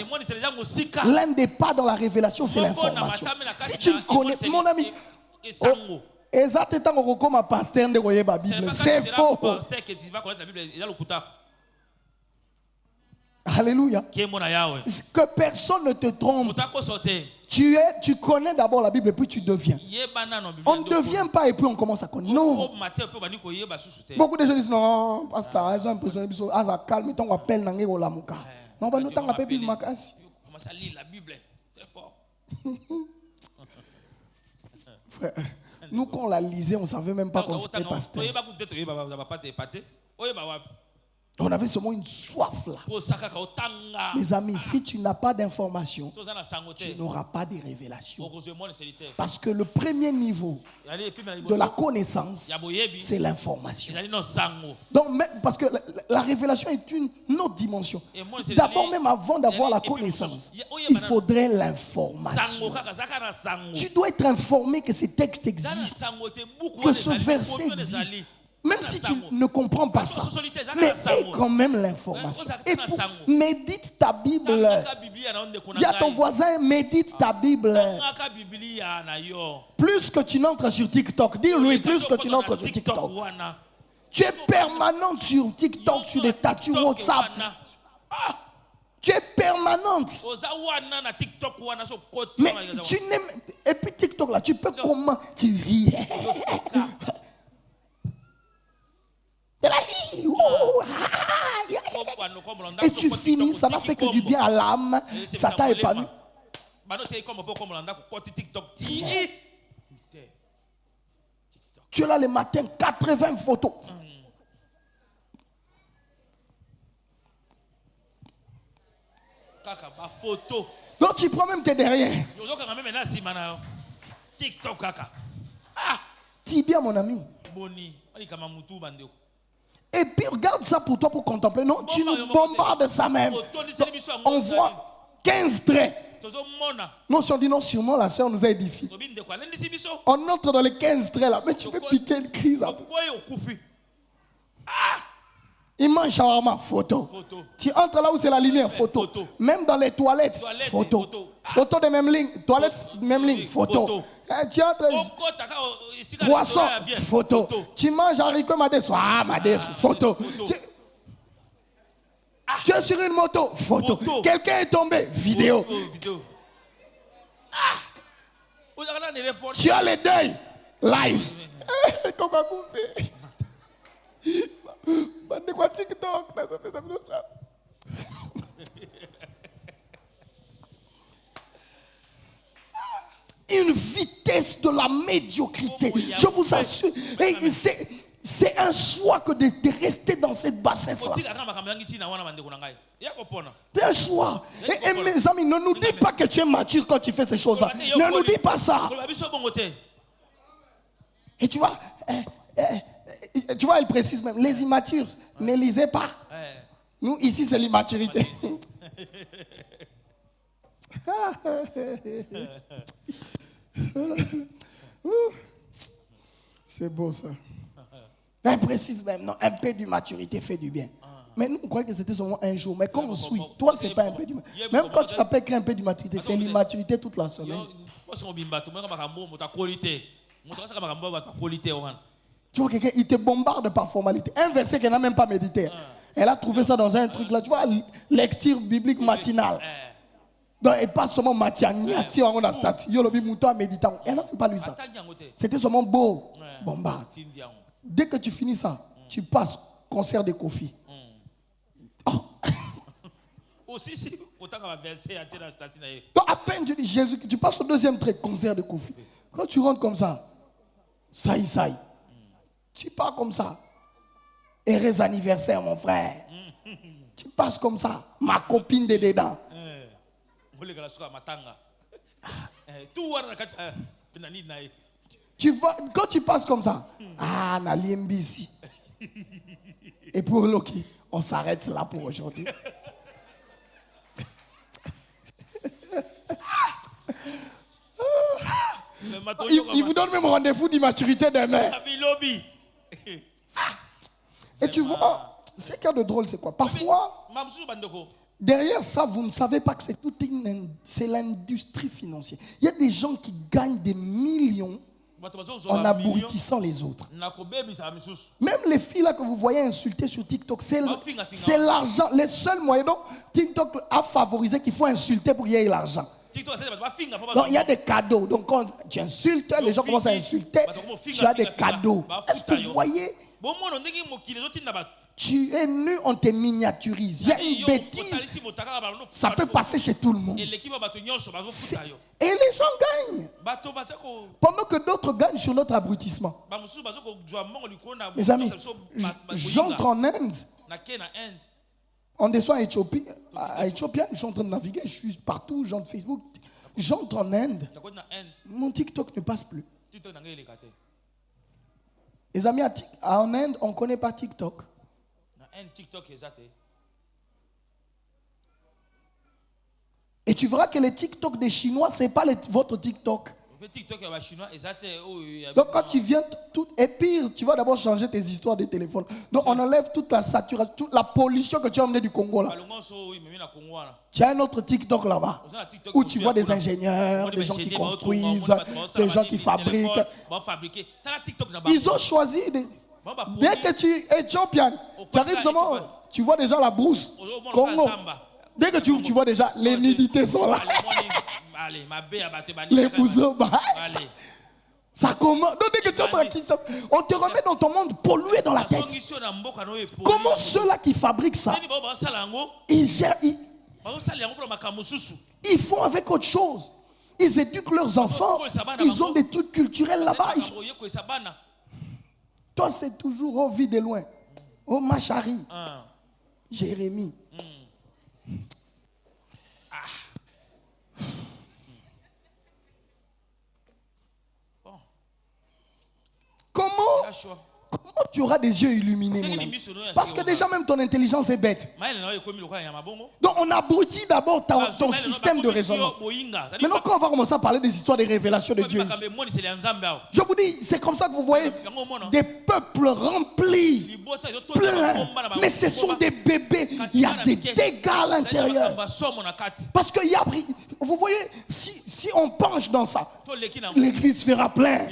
L'un des pas dans la révélation, c'est l'information. Si tu ne connais, mon ami, exactement comme un pasteur de la Bible, c'est faux. Alléluia. Que personne ne te trompe. Tu connais d'abord la Bible et puis tu deviens. On ne devient pas et puis on commence à connaître. Non. Beaucoup de gens disent non, pasteur, ils ont impressionné. Ah, ça calme, on appelle Nangé Olamuka. Non, on va appelle Bible Makasi. On commence à lire la Bible très fort. Frère. Nous, quand on la lisait, on ne savait même pas qu'on était pasteur. On avait seulement une soif là. Mes amis, si tu n'as pas d'information, tu n'auras pas de révélation. Parce que le premier niveau de la connaissance, c'est l'information. Donc, parce que la révélation est une autre dimension. D'abord, même avant d'avoir la connaissance, il faudrait l'information. Tu dois être informé que ces textes existent, que ce verset existe. Même si tu ne comprends pas ça, mais aie quand même l'information. Et médite ta Bible. Dis à ton voisin, médite ta Bible. Plus que tu n'entres sur TikTok, dis-lui, plus que tu n'entres sur TikTok. Tu es permanente sur TikTok, sur des statuts WhatsApp. Tu es permanente. Mais tu n'aimes. Et puis TikTok là, tu peux comment? Tu ris. Et tu finis, ça n'a fait que du bien à l'âme, ça t'a épanoui. Tu es là le matin, 80 photos. Donc tu prends même tes derrière. Tibia, mon ami. Et puis regarde ça pour toi pour contempler. Non, tu nous bombardes ça même. On voit 15 traits. Non, si on dit non, sûrement la soeur nous a édifié. On entre dans les 15 traits là, mais tu peux piquer une crise. Il mange shawarma, photo. Photo. Tu entres là où c'est la lumière, photo. Photo. Même dans les toilettes, Toilettes, photo. photo. Photo de même ligne, toilette, même ligne, photo. Photo. Tu entres, poisson, photo. Tu manges haricot madesu, madesu, photo. Tu es sur une moto, photo. Quelqu'un est tombé, vidéo. Vidéo. Tu as les deuils, live. Comment couper? Bande quoi TikTok, ça. Une vitesse de la médiocrité. Je vous assure. Et c'est un choix que de rester dans cette bassesse-là. C'est un choix. Et mes amis, ne nous dis pas que tu es mature quand tu fais ces choses-là. Ne nous dis pas ça. Et tu vois, il précise même, les immatures, ne lisez pas. Nous, ici, c'est l'immaturité. C'est beau ça. Il précise même, non, un peu d'immaturité fait du bien. Mais nous, on croyait que c'était seulement un jour. Mais quand on suit, toi, c'est pas un peu d'immaturité. Même quand tu n'appelles qu'un peu d'immaturité, c'est l'immaturité toute la semaine. Tu vois, quelqu'un, il te bombarde par formalité. Un verset qu'elle n'a même pas médité. Elle a trouvé ça dans un truc là. Tu vois, lecture biblique matinale. Donc, elle passe seulement matianiati on a statut. Yolobi mouton méditant. Elle n'a même pas lu ça. C'était seulement beau. Bombarde. Dès que tu finis ça, tu passes concert de Kofi. Donc, à peine tu dis Jésus, tu passes au deuxième trait, concert de Kofi. Quand tu rentres comme ça, saï. Tu pars comme ça. Heureux anniversaire, mon frère. Tu passes comme ça. Ma copine de dedans. Tu vois, quand tu passes comme ça, Naliembisi. Et pour Loki, on s'arrête là pour aujourd'hui. Il vous donne même rendez-vous d'immaturité demain. Et tu vois, ce qu'il y a de drôle, c'est quoi? Parfois, derrière ça, vous ne savez pas que c'est l'industrie financière. Il y a des gens qui gagnent des millions en abrutissant les autres. Même les filles là que vous voyez insulter sur TikTok, c'est l'argent. Les seuls moyens dont TikTok a favorisé qu'il faut insulter pour qu'il y ait l'argent. Donc il y a des cadeaux. Donc quand tu insultes, les gens commencent à insulter, tu as des cadeaux. Est-ce que vous voyez? Tu es nu, on te miniaturise. Il y a une bêtise. Ça peut passer chez tout le monde. Et les gens gagnent. Pendant que d'autres gagnent sur notre abrutissement. Mes amis, j'entre en Inde. On descend à Éthiopie. À Éthiopie, je suis en train de naviguer. Je suis partout, j'entre Facebook. J'entre en Inde. Mon TikTok ne passe plus. Les amis, en Inde, on ne connaît pas TikTok. Et tu verras que les TikTok des Chinois, ce n'est pas votre TikTok. Donc quand tu viens, et pire, tu vas d'abord changer tes histoires de téléphone. Donc on enlève toute la saturation, toute la pollution que tu as emmenée du Congo là. Tu as un autre TikTok là-bas, où tu vois des ingénieurs, des gens qui construisent, des gens qui fabriquent. Ils ont choisi, dès que tu es éthiopienne, tu arrives seulement, tu vois déjà la brousse, Congo. Dès que tu ouvres, tu vois déjà les nidités sont là. Les bousons, ça commence. Donc dès que tu entres à Kinshasa, on te remet dans ton monde pollué dans la tête. Comment ceux-là qui fabriquent ça, ils gèrent, ils font avec autre chose. Ils éduquent leurs enfants. Ils ont des trucs culturels là-bas. Toi, c'est toujours au vide de loin. Oh, Machari. Jérémie. Comment comment tu auras des yeux illuminés, mon ami? Parce que déjà même ton intelligence est bête. Donc on abrutit d'abord ton système de raisonnement. Maintenant quand on va commencer à parler des histoires des révélations de Dieu ici, je vous dis, c'est comme ça que vous voyez des peuples remplis, pleins, mais ce sont des bébés. Il y a des dégâts à l'intérieur. Parce que vous voyez, si on penche dans ça, l'église fera plein.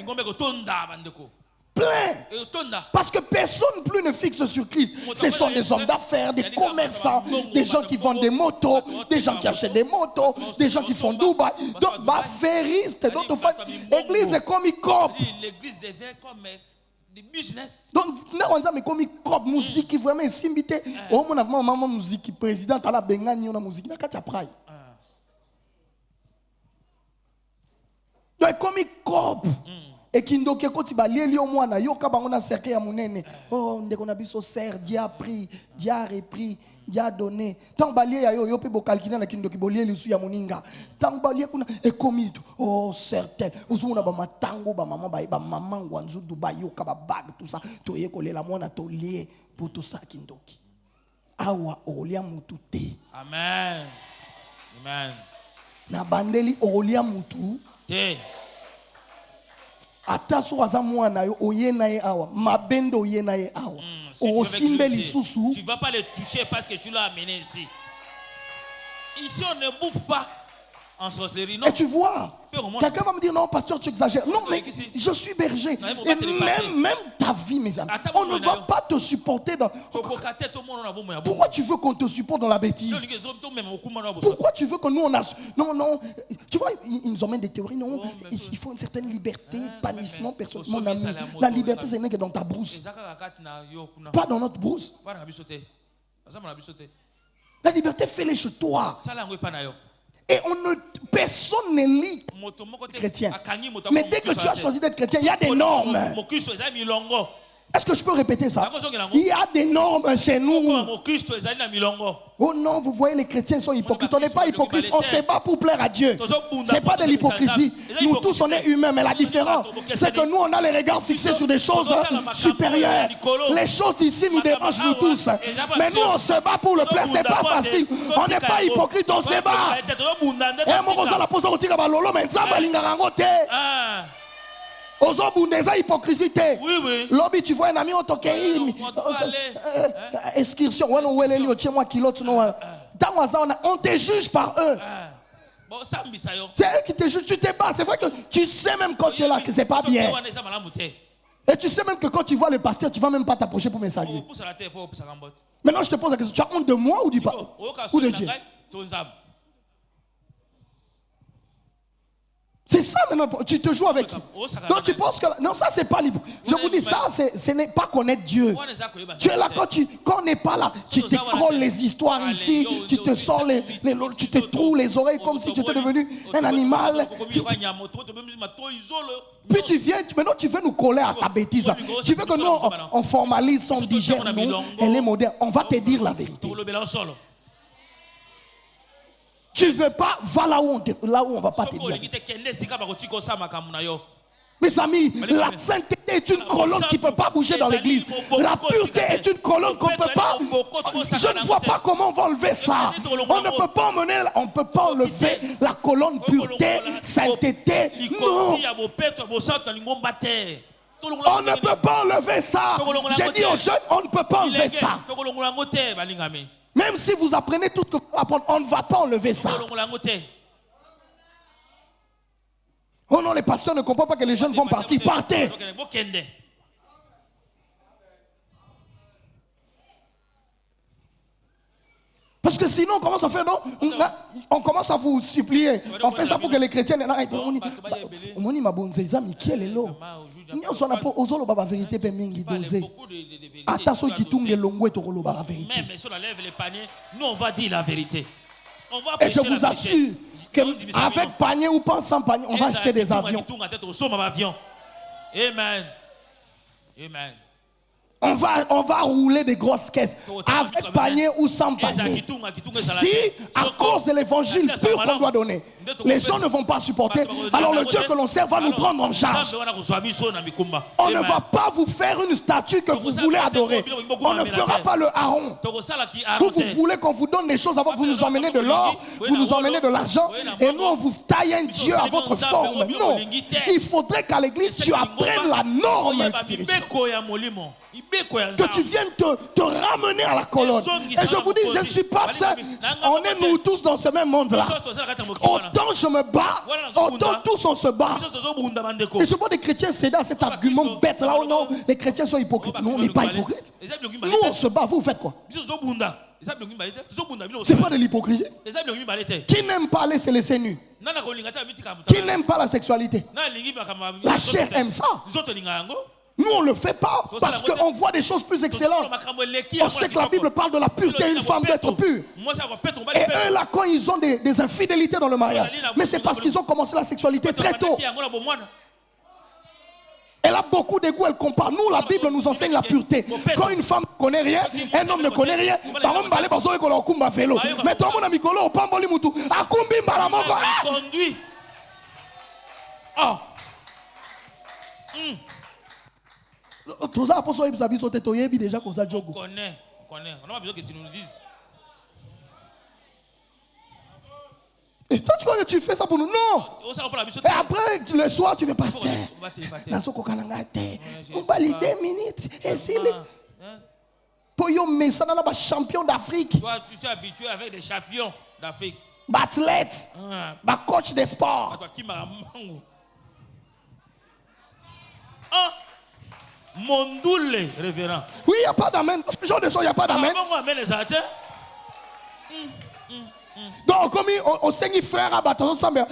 Parce que personne plus ne fixe sur Christ. Ce sont des hommes d'affaires, des commerçants, des gens qui vendent des motos, des gens qui achètent des motos, des gens qui font Dubaï. Donc, affairistes, l'église est comme une cop. L'église devient comme des business. Donc, on a comme une cop, musique qui vraiment est simbité. Oh, mon avant, maman, musique, président, à la Bengani, on a musique, n'a qu'à t'apprendre. Donc, comme une cop. Et qui ndoke koti ba lieli omwana yo ka bango na cercle ya munene oh ndeko na biso ser dia pris dia repris dia donné tant ba lié ya yo yo pe bo calculer na kindoki bo lieli su ya muninga tant ba lié kuna e komito oh certain uzuna ba matango ba maman ba maman wanzu Dubai yo ka ba bag tout ça to ye kolela mwana to lié pour tout ça kindoki awa olia mutu te. Amen. Amen. Na bandeli olia mutu te. Ataso azamwana yo oyena ye awa mabendo oyena ye awa osimbe lisusu. Tu vas pas le toucher parce que tu l'as amené ici. Ici on ne bouffe pas en sorcellerie, non. Et tu vois, quelqu'un va me dire non pasteur tu exagères. Non mais je suis berger. Et même ta vie mes amis, on ne va pas te supporter dans... Pourquoi tu veux qu'on te supporte dans la bêtise? Pourquoi tu veux que nous on a... Non, tu vois, ils nous emmènent des théories, non. Il faut une certaine liberté, épanouissement personnel. Mon ami, la liberté ce n'est que dans ta brousse. Pas dans notre brousse. La liberté fais-les chez toi. Et personne ne lit chrétien. Mais dès que tu as choisi d'être chrétien, il y a des normes. Est-ce que je peux répéter ça? Il y a des normes chez nous. Oh non, vous voyez, les chrétiens sont hypocrites. On n'est pas hypocrite, on se bat pour plaire à Dieu. Ce n'est pas de l'hypocrisie. Nous tous, on est humains, mais la différence, c'est que nous, on a les regards fixés sur des choses supérieures. Les choses ici nous dérangent, nous tous. Mais nous, on se bat pour le plaire, ce n'est pas facile. On n'est pas hypocrite, on se bat. Et moi, on la pose au tigre, mais ça va Ozobundeza hypocrisie. Oui. Lobby, tu vois un ami, on te cueille. Excursion, on te juge par eux. C'est eux qui te jugent, tu te bats. C'est vrai que tu sais même quand tu es là que c'est pas bien. Et tu sais même que quand tu vois le pasteur, tu vas même pas t'approcher pour me saluer. Maintenant, je te pose la question, tu as honte de moi ou de Dieu? C'est ça maintenant, tu te joues avec qui? Donc tu penses que... Non, ça c'est pas libre. Je vous dis, ça ce n'est pas connaître Dieu. Tu es là quand on n'est pas là. Tu te colles les histoires ici, tu te sors tu te trouves les oreilles comme si tu étais devenu un animal. Puis tu viens, maintenant tu veux nous coller à ta bêtise. Tu veux que nous on formalise, on digère, nous, elle est moderne. On va te dire la vérité. Tu veux pas, va là où on va pas te dire. Mes amis, la sainteté est une colonne qui ne peut pas bouger dans l'église. La pureté est une colonne qu'on ne peut pas... Je ne vois pas comment on va enlever ça. On ne peut pas enlever la colonne pureté, sainteté. Non. On ne peut pas enlever ça. J'ai dit aux jeunes, on ne peut pas enlever ça. Même si vous apprenez tout ce que vous apprenez, on ne va pas enlever ça. Oh non, les pasteurs ne comprennent pas que les jeunes vont partir. Partez. Parce que sinon, on commence à faire, non, on commence à vous supplier. On fait ça pour que les chrétiens... On dit, ma bonne zézami, qui est là? Ozolo baba vérité pe mingi dosé. Attention qui tunge longwe to kolo baba vérité. Même si on lève les paniers, nous on va dire la vérité. Et je vous assure qu'avec panier ou pas sans panier, on va acheter des avions. Amen. Amen. On va rouler des grosses caisses avec panier ou sans panier. Si, à cause de l'évangile pur qu'on doit donner, les gens ne vont pas supporter, alors le Dieu que l'on sert va nous prendre en charge. On ne va pas vous faire une statue que vous voulez adorer. On ne fera pas le haron. Vous voulez qu'on vous donne des choses avant que vous nous emmenez de l'or, vous nous emmenez de l'argent, et nous on vous taille un Dieu à votre forme. Non, il faudrait qu'à l'église tu apprennes la norme spirituelle. Que tu viennes te ramener à la colonne. Et je vous dis, je ne suis pas seul. On est nous tous dans ce même monde-là. Autant je me bats, autant tous on se bat. Et je vois des chrétiens céder à cet argument bête là. Oh non, les chrétiens sont hypocrites. Nous, on n'est pas hypocrites. Nous, on se bat. Vous faites quoi? C'est pas de l'hypocrisie. Qui n'aime pas aller se laisser nu? Qui n'aime pas la sexualité? La chair aime ça. Nous, on ne le fait pas parce qu'on voit des choses plus excellentes. On sait que la Bible parle de la pureté, une femme d'être pure. Et eux, là, quand ils ont des infidélités dans le mariage, mais c'est parce qu'ils ont commencé la sexualité très tôt. Elle a beaucoup d'égout, elle compare. Nous, la Bible nous enseigne la pureté. Quand une femme ne connaît rien, un homme ne connaît rien, par exemple, mais tout le monde a mis au pamboli mutu. A kumbi mbaramongo. Ah. Tout ça, pour ça, ils ont déjà comme ça. On connaît. On n'a pas besoin que tu nous le dises. Et toi, tu crois que tu fais ça pour nous? Non. Et après, le soir, tu fais pasteur. Dans ce cocanangate, on va les 2 minutes. Et c'est les. Pour yo, mais ça n'a pas champion d'Afrique. Toi, tu t'es habitué avec des champions d'Afrique. Athlète, coach des sports. Mondoule, révérend. Oui, il n'y a pas d'amen. Dans ce genre de choses, il n'y a pas d'amen. Donc, comme on sait qu'il frère à bâton ensemble,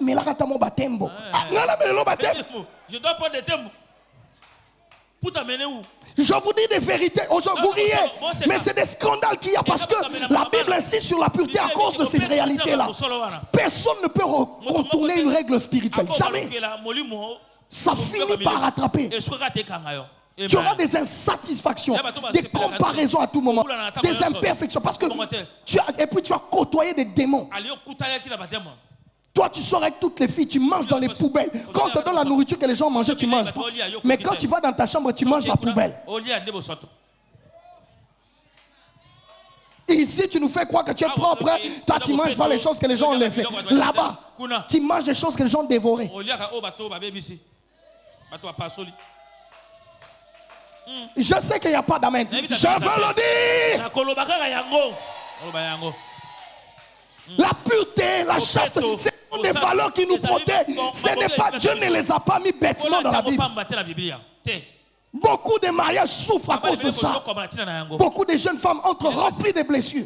mais là, tu as mon baptême. Je dois prendre des thèmes. Pour t'amener où? Je vous dis des vérités. Vous riez. Mais c'est des scandales qu'il y a parce que la Bible insiste sur la pureté à cause de ces réalités-là. Personne ne peut contourner une règle spirituelle. Jamais. Ça finit par rattraper. Tu auras des insatisfactions, des comparaisons à tout moment, des imperfections. Parce que et puis tu as côtoyé des démons. Toi, tu sors avec toutes les filles, tu manges dans les poubelles. Quand on te donne la nourriture que les gens mangeaient, tu manges pas. Mais quand tu vas dans ta chambre, tu manges la poubelle. Ici, tu nous fais croire que tu es propre. Toi, tu ne manges pas les choses que les gens ont laissées. Là-bas, tu manges des choses que les gens ont dévorées. Je sais qu'il n'y a pas d'amen. Je veux le dire. La pureté, la chasteté, c'est des valeurs qui nous protègent. Ce n'est pas, Dieu ne les a pas mis bêtement dans la Bible. Beaucoup de mariages souffrent à cause de ça. Beaucoup de jeunes femmes entrent remplies de blessures.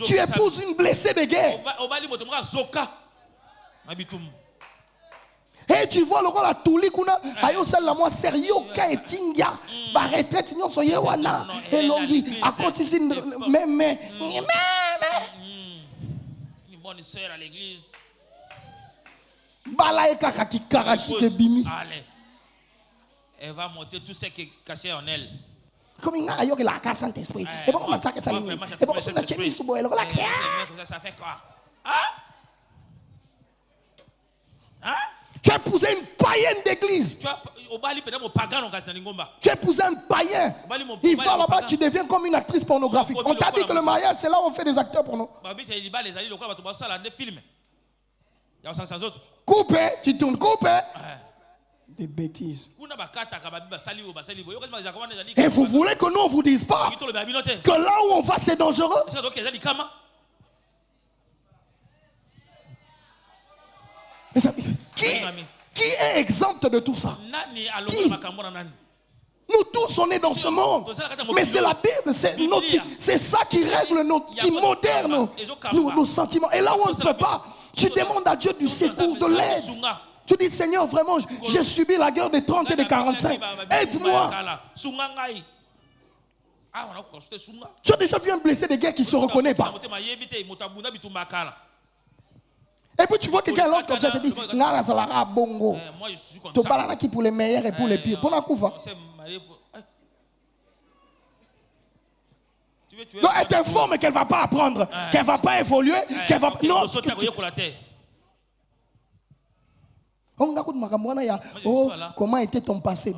Tu épouses une blessée de guerre. Et tu vois le rôle à Touli kuna ayo sel la moi sérieux ka etinga ba retraite nyonso ye wana elongi akotisi mais une bonne sœur à l'église bala ekaka ki karachi ke bimi. Allez, elle va montrer tout ce qui est caché en elle. Comme il y a la casse en esprit. Et bon, comment ça que ça ligne? Et bon, ça chemise sous bois, la kia. Ça fait quoi? Hein? Tu as épousé une païenne d'église. Tu as épousé un païen. Il va là-bas, tu deviens comme une actrice pornographique. On t'a dit que le mariage, c'est là où on fait des acteurs porno. Coupé, tu tournes, coupé. Des bêtises. Et vous voulez que nous on vous dise pas que là où on va c'est dangereux? Qui est exempt de tout ça? Qui? Nous tous on est dans ce monde. Mais c'est la Bible, c'est ça qui règle, qui modère nos sentiments. Et là où on ne peut pas, tu demandes à Dieu du secours, de l'aide. Tu dis Seigneur, vraiment, j'ai subi la guerre des 30 et des 45. Aide-moi. Tu as déjà vu un blessé de guerre qui ne se reconnaît pas? Et puis tu vois quelqu'un l'autre comme ça te dit Ngara Salara Bongo. Tu parles qui pour les meilleurs et pour les pires. Pour la couva. Donc elle t'informe qu'elle ne va pas apprendre, qu'elle ne va pas évoluer, qu'elle va... Non. Comment était ton passé?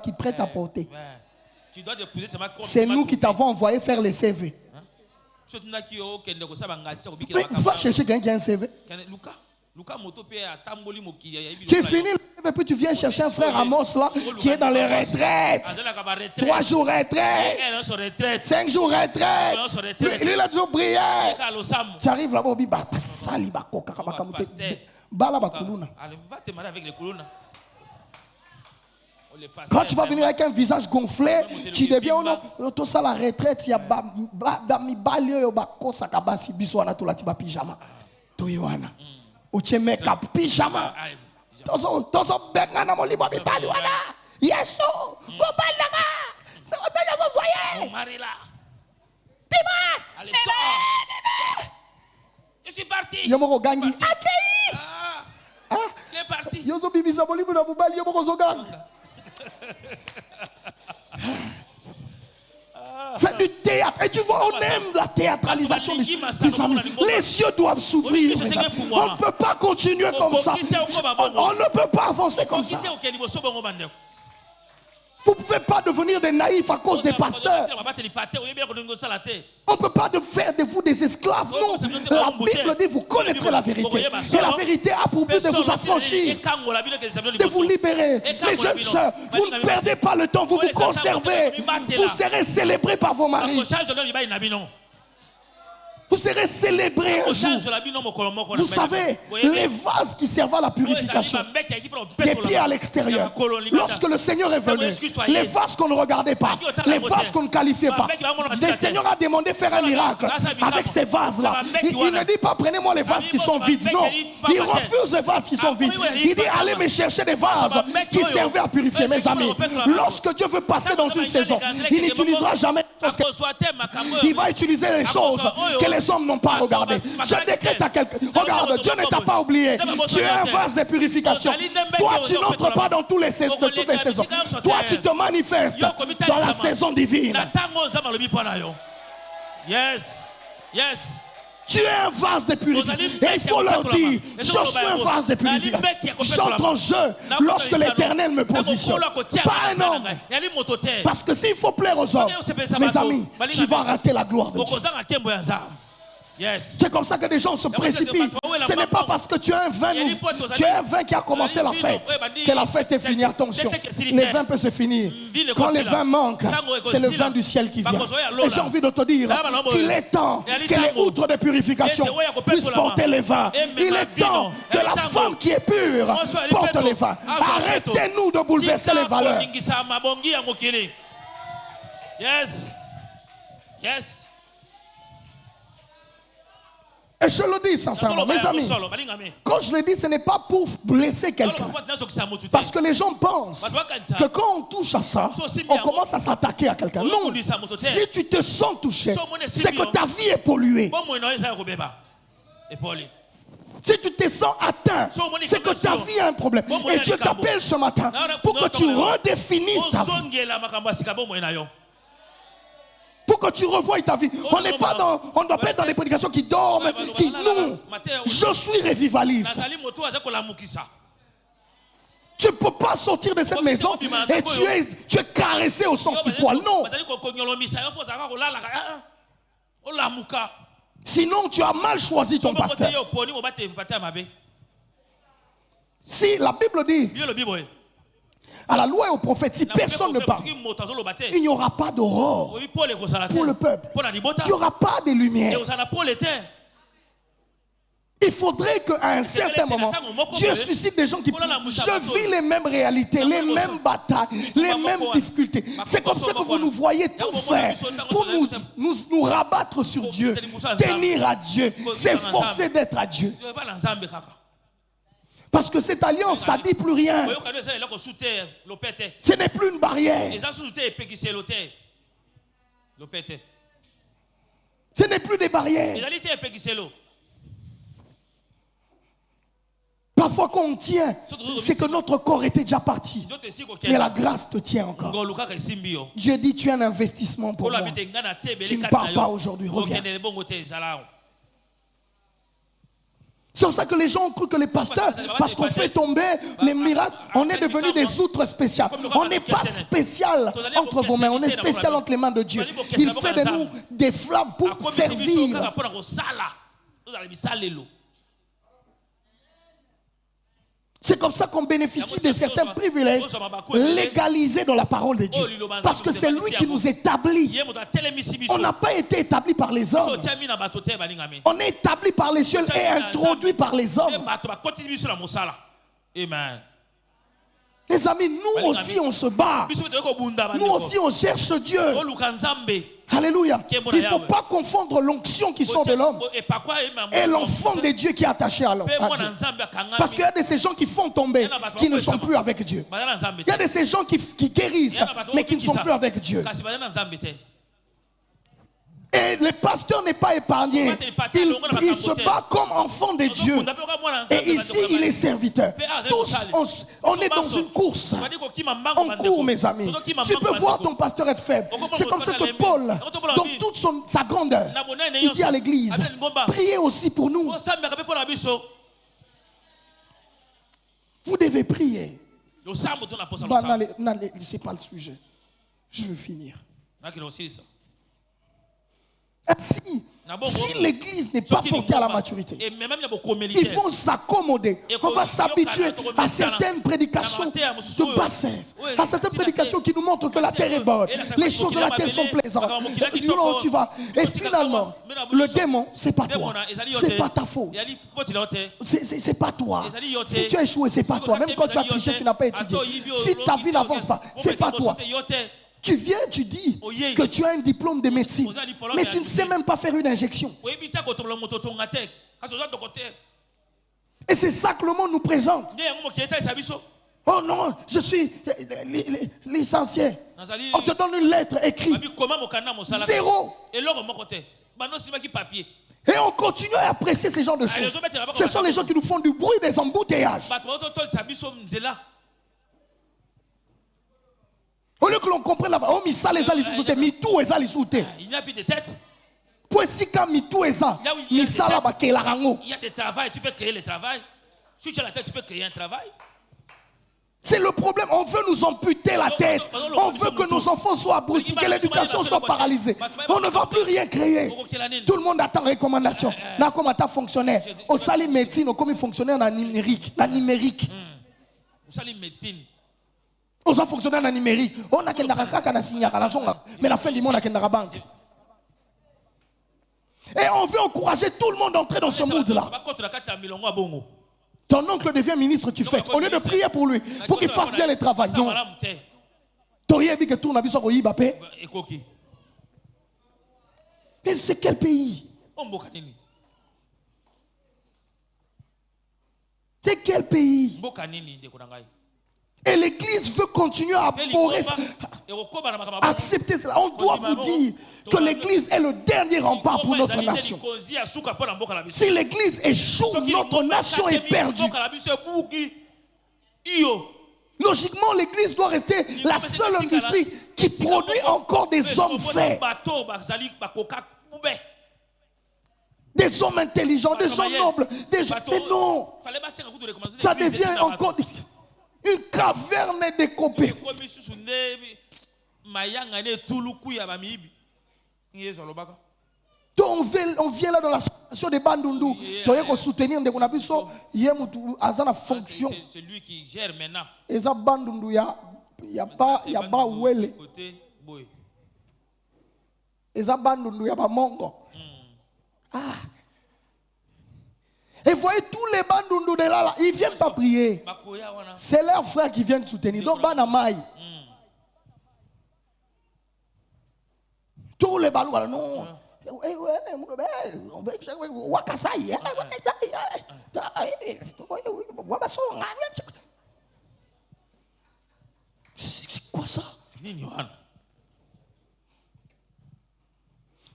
Qui prête à porter. C'est nous qui t'avons envoyé faire les CV. Mais va chercher quelqu'un qui a un CV. Tu finis le CV, puis tu viens chercher un frère Amos là qui est dans les retraites. 3 jours retraite, 5 jours retraite. Lui, il a toujours prié. Tu arrives là-bas, quand tu vas venir avec un visage gonflé, tu deviens tout ça la retraite. Il y a mi balio bakosa kabasi biswana to la tiba pyjama. To yoana. O cheme kap pyjama. Tozo benga na moliba mi balwana. Yeso, bo balanga. Ça va bien so soyez. Mon mari là. Bima. Allez sors. Je suis parti. Yomoko gangi. Akei. Il est parti. Yozo bibisa moliba na bubali yomoko zogang. Fais du théâtre. Et tu vois, on aime la théâtralisation. Les yeux doivent s'ouvrir. On ne peut pas continuer comme ça. On ne peut pas avancer comme ça. Vous ne pouvez pas devenir des naïfs à cause des pasteurs. On ne peut pas faire de vous des esclaves. Non, la Bible dit vous connaîtrez la vérité. Et la vérité a pour but de vous affranchir, de vous libérer. Mes jeunes sœurs, vous ne perdez pas le temps, vous vous conservez. Vous serez célébrés par vos maris. Vous serez célébrés un jour. Vous savez, les vases qui servent à la purification, des pieds à l'extérieur. Lorsque le Seigneur est venu, les vases qu'on ne regardait pas, les vases qu'on ne qualifiait pas, le Seigneur a demandé de faire un miracle avec ces vases-là. Il ne dit pas prenez-moi les vases qui sont vides. Non, il refuse les vases qui sont vides. Il dit allez me chercher des vases qui servaient à purifier. Mes amis, lorsque Dieu veut passer dans une saison, il n'utilisera jamais il va utiliser les choses que les hommes n'ont pas regardées. Je décrète à quelqu'un, regarde, Dieu ne t'a pas oublié. Tu es un vase de purification. Toi, tu n'entres pas dans toutes les saisons. Toi, tu te manifestes dans la saison divine. Yes, yes. Tu es un vase de purification. Et il faut leur dire, je suis un vase de purification. J'entre en jeu lorsque l'Éternel me positionne. Pas un homme. Parce que s'il faut plaire aux hommes, mes amis, tu vas rater la gloire de Dieu. Yes. C'est comme ça que des gens se précipitent. Ce n'est pas parce que tu as un vin, tu as un vin qui a commencé la fête que la fête est finie. Attention, les vins peuvent se finir. Quand les vins manquent, c'est le vin du ciel qui vient. Et j'ai envie de te dire qu'il est temps que les outres de purification puissent porter les vins. Il est temps que la femme qui est pure porte les vins. Arrêtez-nous de bouleverser les valeurs. Yes. Yes. Et je le dis sincèrement, mes amis, quand je le dis, ce n'est pas pour blesser quelqu'un. Parce que les gens pensent que quand on touche à ça, on commence à s'attaquer à quelqu'un. Non, si tu te sens touché, c'est que ta vie est polluée. Si tu te sens atteint, c'est que ta vie a un problème. Et Dieu t'appelle ce matin pour que tu redéfinisses ta vie. Pour que tu revoies ta vie. On ne doit pas être dans les prédications qui dorment, qui non. Je suis révivaliste. Tu ne peux pas sortir de cette maison et tu es caressé au sens du poil. Non. Sinon, tu as mal choisi ton pasteur. Si la Bible dit à la loi et aux prophètes, si personne ne parle, il n'y aura pas d'aurore pour le peuple. Il n'y aura pas de lumière. Il faudrait qu'à un certain moment, Dieu suscite des gens qui je vis les mêmes réalités, les mêmes batailles, les mêmes difficultés. C'est comme ça que vous nous voyez tout faire pour nous rabattre sur Dieu, tenir à Dieu, s'efforcer d'être à Dieu. Parce que cette alliance, ça ne dit plus rien. Ce n'est plus une barrière. Ce n'est plus des barrières. Parfois quand on tient, c'est que notre corps était déjà parti. Mais la grâce te tient encore. Dieu dit, tu es un investissement pour moi. Tu ne pars pas aujourd'hui, reviens. C'est pour ça que les gens ont cru que les pasteurs, parce qu'on fait tomber les miracles, on est devenus des outres spéciales. On n'est pas spécial entre vos mains, on est spécial entre les mains de Dieu. Il fait de nous des flammes pour servir. C'est comme ça qu'on bénéficie de certains privilèges légalisés dans la parole de Dieu. Parce que c'est lui qui nous établit. On n'a pas été établi par les hommes. On est établi par les cieux et introduit par les hommes. Amen. Les amis, nous aussi on se bat. Nous aussi on cherche Dieu. Alléluia. Il ne faut pas confondre l'onction qui sort de l'homme et l'enfant de Dieu qui est attaché à l'homme. Parce qu'il y a de ces gens qui font tomber, qui ne sont plus avec Dieu. Il y a de ces gens qui guérissent, mais qui ne sont plus avec Dieu. Et le pasteur n'est pas épargné. Il se bat comme enfant de Dieu. Et ici, il est serviteur. Tous, on est dans une course. On court, mes amis. Tu peux voir ton pasteur être faible. C'est comme ça que Paul, dans toute sa grandeur, il dit à l'église, priez aussi pour nous. Vous devez prier. C'est pas le sujet. Je veux finir. Si l'église n'est pas portée à la maturité, ils vont s'accommoder. On va s'habituer à certaines prédications de bassesse, à certaines prédications qui nous montrent que la terre est bonne, les choses de la terre sont plaisantes, du où tu vas. Et finalement, le démon, c'est pas toi, c'est pas ta faute, c'est pas toi. Si tu as échoué, c'est pas toi. Même quand tu as triché, tu n'as pas étudié. Si ta vie n'avance pas, c'est pas toi. Tu viens, tu dis que tu as un diplôme de médecine, mais tu ne sais même pas faire une injection. Et c'est ça que le monde nous présente. Oh non, je suis licencié. On te donne une lettre écrite. Zéro. Et on continue à apprécier ces genres de choses. Ce sont les gens qui nous font du bruit des embouteillages. Au lieu que l'on comprenne la oh, mais ça les a les sous-soutés, mais tout est ça les sous-soutés. Il n'y a plus de tête. Pour si quand mi tout est ça, mi ça là bas la rango. Il y a des travail, tu peux créer le travail. Si tu as la tête, tu peux créer un travail. C'est le problème, on veut nous amputer la tête. On veut que nos enfants soient abrutis, que l'éducation soit paralysée. On ne va plus rien créer. Tout le monde attend recommandation. Là comme attend fonctionnaire. Au sali médecine, au comme fonctionnaire dans numérique, la numérique. Au sali médecine. On a fonctionné dans le numérique. On a mais la fin du monde, on a une banque. Et on veut encourager tout le monde à entrer dans ce mood-là. Ton oncle devient ministre, tu fais. Au lieu de prier pour lui, pour qu'il fasse bien le travail. Non. Mais c'est quel pays? C'est quel pays? Et l'église veut continuer à accepter cela. On doit vous dire que l'église est le dernier rempart pour notre nation. Si l'église échoue, notre nation est perdue. Logiquement, l'église doit rester la seule industrie qui produit encore des hommes faits. Des hommes intelligents, des gens nobles, des gens... Mais non, ça devient encore... une caverne découpée. Donc on vient là dans la situation des Bandundu. Tu as soutenir des Konabiso. Il y a une fonction. C'est lui qui gère maintenant. Et ça Bandundu, il y a pas Wele. Et ça Bandundu, il y a pas Mongo. Ah. Et voyez tous les Bandundu de là, ils ne viennent pas prier. C'est leurs frères qui viennent soutenir. Donc, Banamaï. Tous les balous, non. C'est quoi ça?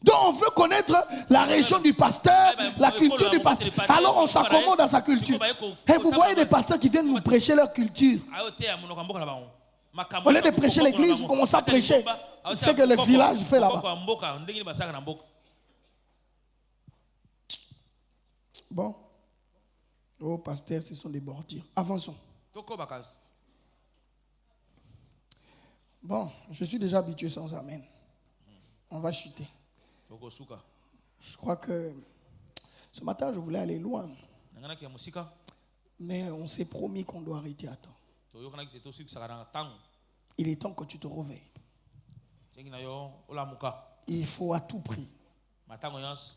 Donc on veut connaître la région du pasteur, la culture du pasteur. Alors on s'accommode à sa culture. Et vous voyez des pasteurs qui viennent nous prêcher leur culture. Au lieu de prêcher l'église, vous commencez à prêcher ce que le village fait là-bas. Bon. Oh, pasteur, ce sont des bordures. Avançons. Bon, je suis déjà habitué sans amen. On va chuter. Je crois que ce matin, je voulais aller loin. Mais on s'est promis qu'on doit arrêter à temps. Il est temps que tu te réveilles. Il faut à tout prix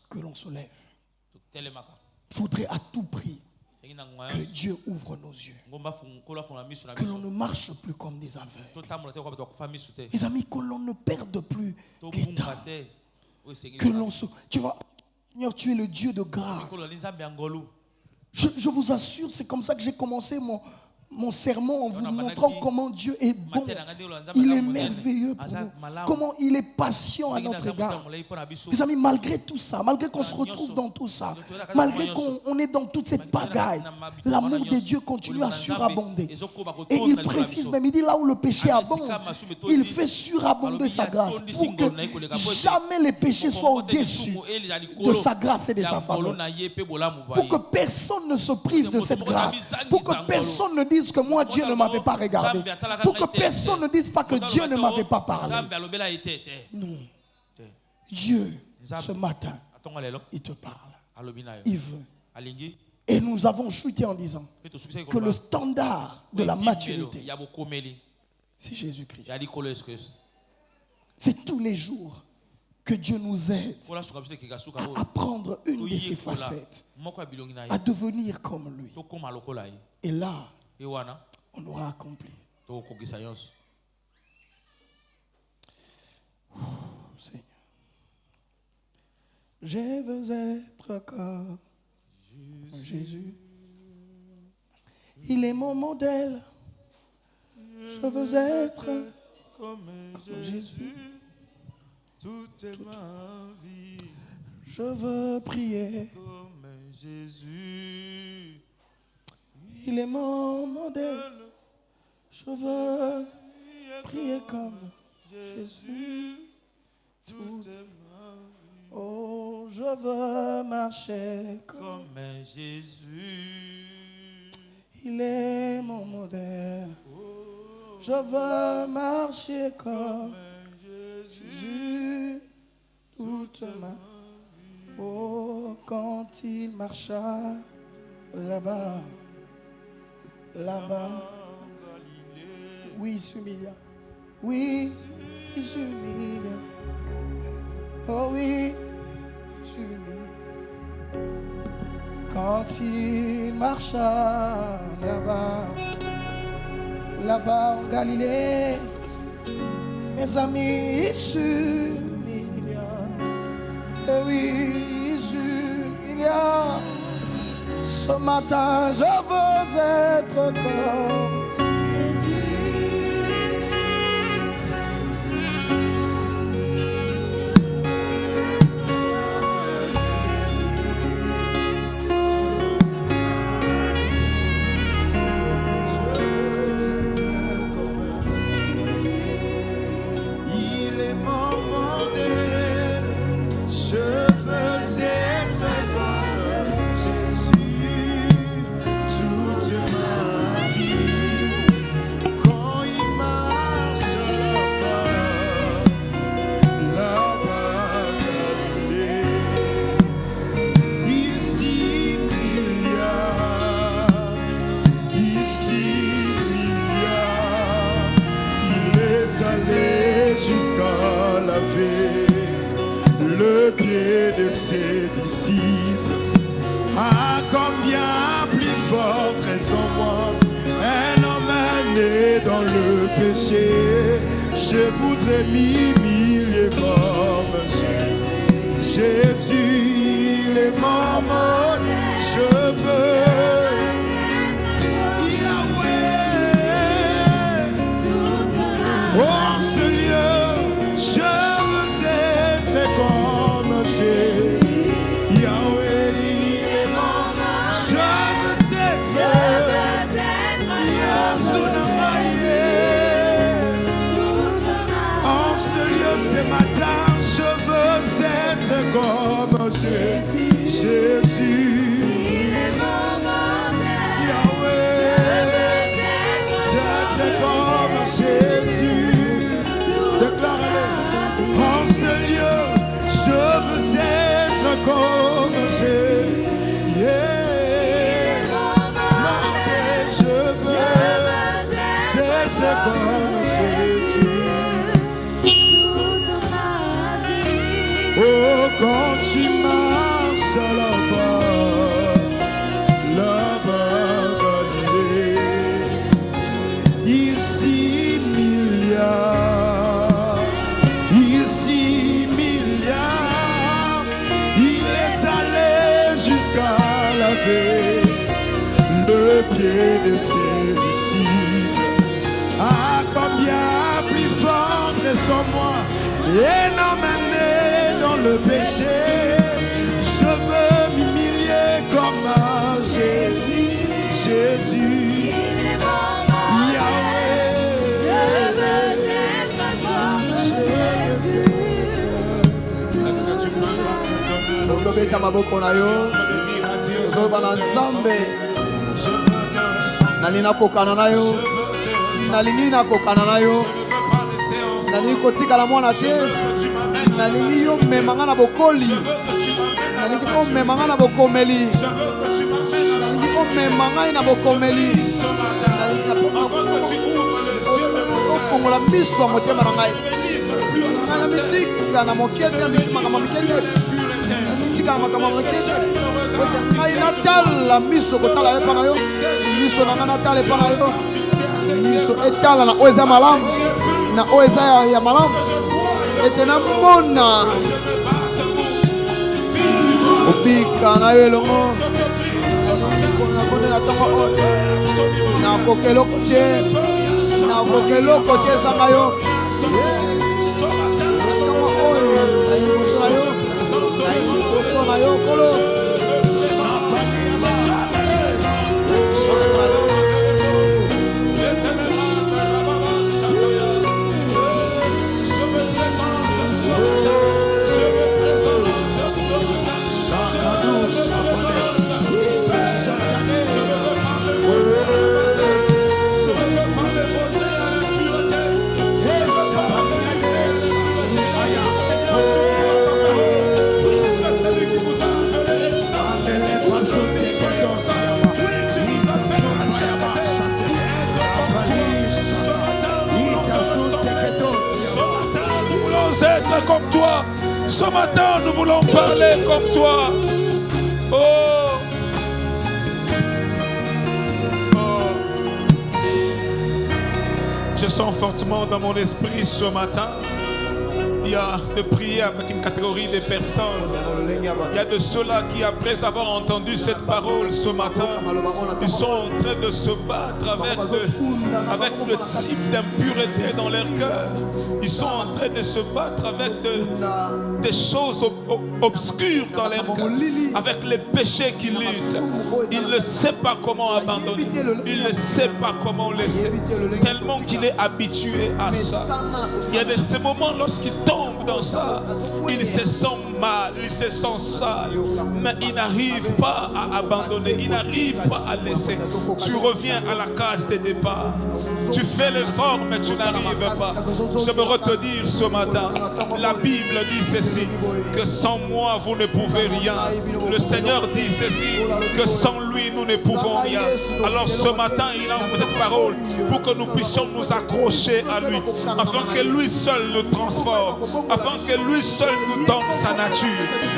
que l'on se lève. Il faudrait à tout prix que Dieu ouvre nos yeux. Que l'on ne marche plus comme des aveugles. Les amis, que l'on ne perde plus l'état. Que l'on se... Tu vois, Seigneur, tu es le Dieu de grâce. Je vous assure, c'est comme ça que j'ai commencé mon sermon en vous montrant comment Dieu est bon. Il est merveilleux pour nous. Comment il est patient à notre égard. Les amis, malgré tout ça, malgré qu'on se retrouve dans tout ça, malgré qu'on est dans toute cette pagaille, l'amour de Dieu continue à surabonder. Et il précise même, il dit là où le péché abonde, il fait surabonder sa grâce pour que jamais les péchés soient au-dessus de sa grâce et de sa faveur. Pour que personne ne se prive de cette grâce. Pour que personne ne dise que moi Dieu ne m'avait pas regardé. Pour que personne ne dise pas que Dieu ne m'avait pas parlé. Non. Dieu, ce matin, il te parle. Il veut. Et nous avons chuté en disant que le standard de la maturité, c'est Jésus-Christ. C'est tous les jours que Dieu nous aide à apprendre une de ses facettes, à devenir comme lui. Et là, on aura accompli. Seigneur. Je veux être comme Jésus. Il est mon modèle. Je veux être comme Jésus. Toute ma vie. Je veux prier comme Jésus. Il est mon modèle. Je veux prier comme Jésus. Toute ma vie. Oh, je veux marcher comme Jésus. Il est mon modèle. Je veux marcher comme Jésus. Toute ma vie. Oh, quand il marcha là-bas. Là-bas, oui, il s'humilia. Oui, il s'humilia. Oh oui, il s'humilia. Quand il marcha là-bas, là-bas en Galilée, mes amis, il s'humilia. Et oui, il s'humilia. Ce matin, je veux être comme il est mon modèle. Je veux être comme Jésus. Toute ma vie, quand il marche là-bas, Galilée, ici il y a, il est allé jusqu'à laver le pied de ses disciples. À combien plus forte raison moi, un homme né dans le péché, je voudrais m'humilier comme Jésus. Il est mon modèle. Je veux Yahweh. Oh Seigneur, je veux être comme ce lieu ce matin, je veux être comme Jésus. Yahweh, être comme Jésus. Déclarez-le. En ce lieu, je veux être comme Jésus. Yeah. Je veux être comme Jésus. Oh, quand tu marches là-bas, ici milliards, il est allé jusqu'à laver le pied de ses disciples. Ah, combien plus fort sont moi et n'emmener dans le péché. Je veux m'humilier comme à Jésus. Yahweh, est-ce que tu peux Okobeta maboko na yo zoba na nzambe nalina kokana na yo nalingi na kokana na yo nalingi kotikala mwana te nalingi yo memanga na bokoli nalingi ko memanga na bokomeli nalingi ko memanga na bokomeli nalingi na ofongola miso ya motema na ngai na mitika na mokete makambo mikende mitika na makambo mikende ngai natala miso kotala epa na yo miso na ngai natala epa na yo miso etala na oyo eza malamu na oyo eza ya malamu ete namona obika na yo elongo nakondela ntango oyo nakokeloko te nakokeloko te ezanga yo ntango oyo nayiboso na yo nayiboso na yo kolo comme toi. Ce matin, nous voulons parler comme toi. Oh. Oh. Je sens fortement dans mon esprit ce matin. Il y a de prier avec une catégorie de personnes. Il y a de ceux-là qui, après avoir entendu cette parole ce matin, ils sont en train de se battre avec le type d'impureté dans leur cœur. Ils sont en train de se battre avec des choses obscures dans leur cœur, avec les péchés qui luttent. Il ne sait pas comment abandonner. Il ne sait pas comment laisser. Tellement qu'il est habitué à ça. Il y a de ces moments lorsqu'il tombe dans ça, il se sent mal, il se sent sale, mais il n'arrive pas à abandonner, il n'arrive pas à laisser. Tu reviens à la case de départ. Tu fais l'effort, mais tu n'arrives pas. J'aimerais te dire ce matin, la Bible dit ceci, que sans moi vous ne pouvez rien. Le Seigneur dit ceci, que sans lui nous ne pouvons rien. Alors ce matin, il envoie cette parole pour que nous puissions nous accrocher à lui, afin que lui seul nous transforme, afin que lui seul nous donne sa nature,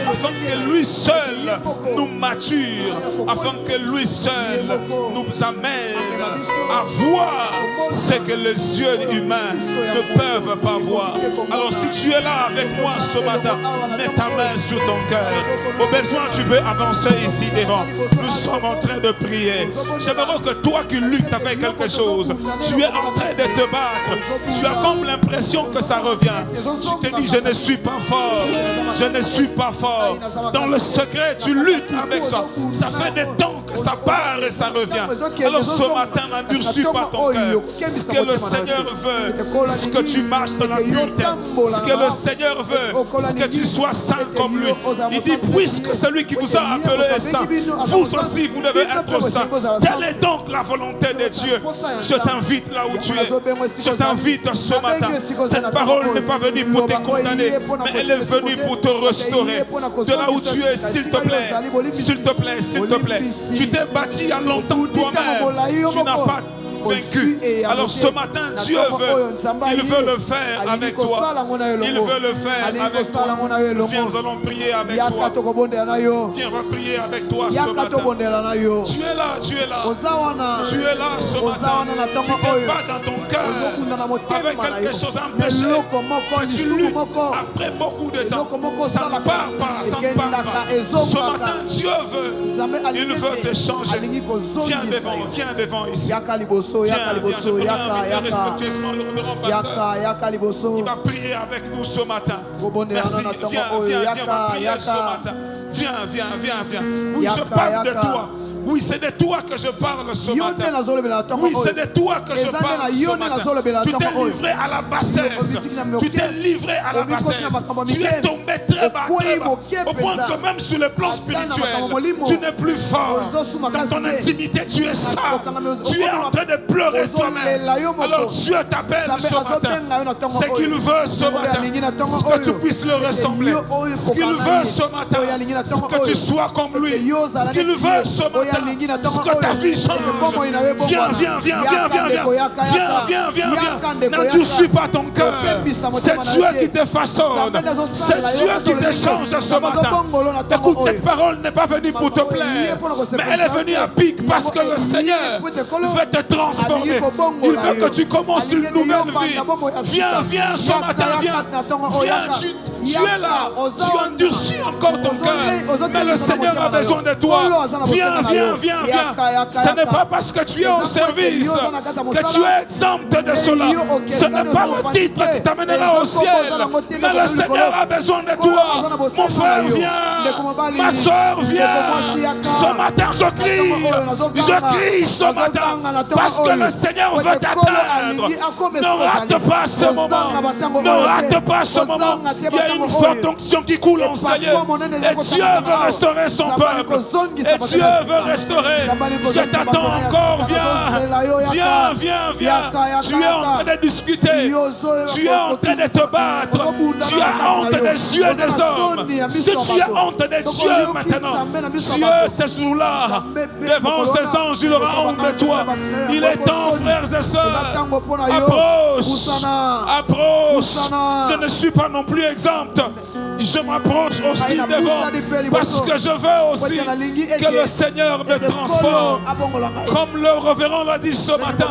afin que lui seul nous mature, afin que lui seul nous amène à voir ce que les yeux humains ne peuvent pas voir. Alors si tu es là avec moi ce matin, mets ta main sur ton cœur. Au besoin, tu peux avancer ici devant. Nous sommes en train de prier. J'aimerais que toi qui luttes avec quelque chose, tu es en train de te battre. Tu as comme l'impression que ça revient. Tu te dis, je ne suis pas fort. Je ne suis pas fort. Dans le secret, tu luttes avec ça. Ça fait des temps que ça part et ça revient. Alors ce matin, n'endurcis pas ton cœur. Ce que le Seigneur veut, ce que tu marches dans la pureté, ce que le Seigneur veut, ce que tu sois saint comme lui. Il dit, puisque celui qui vous a appelé est saint, vous aussi vous devez être saint. Telle est donc la volonté de Dieu. Je t'invite là où tu es. Je t'invite ce matin. Cette parole n'est pas venue pour te condamner, mais elle est venue pour te restaurer. De là où tu es, s'il te plaît, s'il te plaît, s'il te plaît. Tu t'es bâti il y a longtemps toi-même. Tu n'as pas vaincu. Alors ce matin, Dieu il veut le faire avec toi. Il veut le faire avec toi. Viens, nous allons prier avec toi. Viens, on va prier avec toi ce matin. Tu es là, tu es là. Tu es là ce matin. Tu te bats dans ton cœur avec quelque chose à empêcher. Que tu luttes après beaucoup de temps. Ça ne part pas, ça ne part pas. Ce matin, Dieu veut. Il veut te changer. Viens devant ici. Viens, respectueusement, le révérend pasteur. Il va prier avec nous ce matin. Merci. Viens, on va prier ce matin. Viens. Oui, je parle de toi. Oui, c'est de toi que je parle ce matin. Oui, c'est de toi que je parle ce matin. Tu t'es livré à la bassesse. Tu t'es livré à la bassesse. Tu es tombé très bas. Au point que même sur le plan spirituel, tu n'es plus fort. Dans ton intimité, tu es sale. Tu es en train de pleurer toi-même. Alors Dieu t'appelle ce matin. Ce qu'il veut ce matin, c'est que tu puisses le ressembler. Ce qu'il veut ce matin, c'est que tu sois comme lui. Ce qu'il veut ce matin, ce que ta vie change. Viens. N'endurcis pas ton cœur. C'est Dieu qui te façonne. C'est Dieu qui te change ce matin. Écoute, cette parole n'est pas venue pour te plaire, mais elle est venue à pic parce que le Seigneur veut te transformer. Il veut que tu commences une nouvelle vie. Viens ce matin, viens. Tu es là, tu endurcis encore ton cœur, mais le Seigneur a besoin de toi. Viens. Ce n'est pas parce que tu es au service que tu es exempt de cela. Ce n'est pas le titre qui t'amènera au ciel, mais le Seigneur a besoin de toi. Mon frère, viens. Ma soeur, viens. Ce matin, je crie ce matin parce que le Seigneur veut t'atteindre. Ne rate pas ce moment. Ne rate pas ce moment. Il y a une forte onction qui coule en Seigneur. Et Dieu veut restaurer son peuple. Et Dieu veut restaurer. Je t'attends encore. Viens. Tu es en train de discuter. Tu es en train de te battre. Tu as honte des yeux des hommes. Si tu as honte des dieux maintenant, Dieu, ce jour-là, devant ses anges, il aura honte de toi. Il est temps, frères et sœurs. Approche. Je ne suis pas non plus exempt. Je m'approche aussi devant parce que je veux aussi que le Seigneur me transforme. Comme le révérend l'a dit ce matin,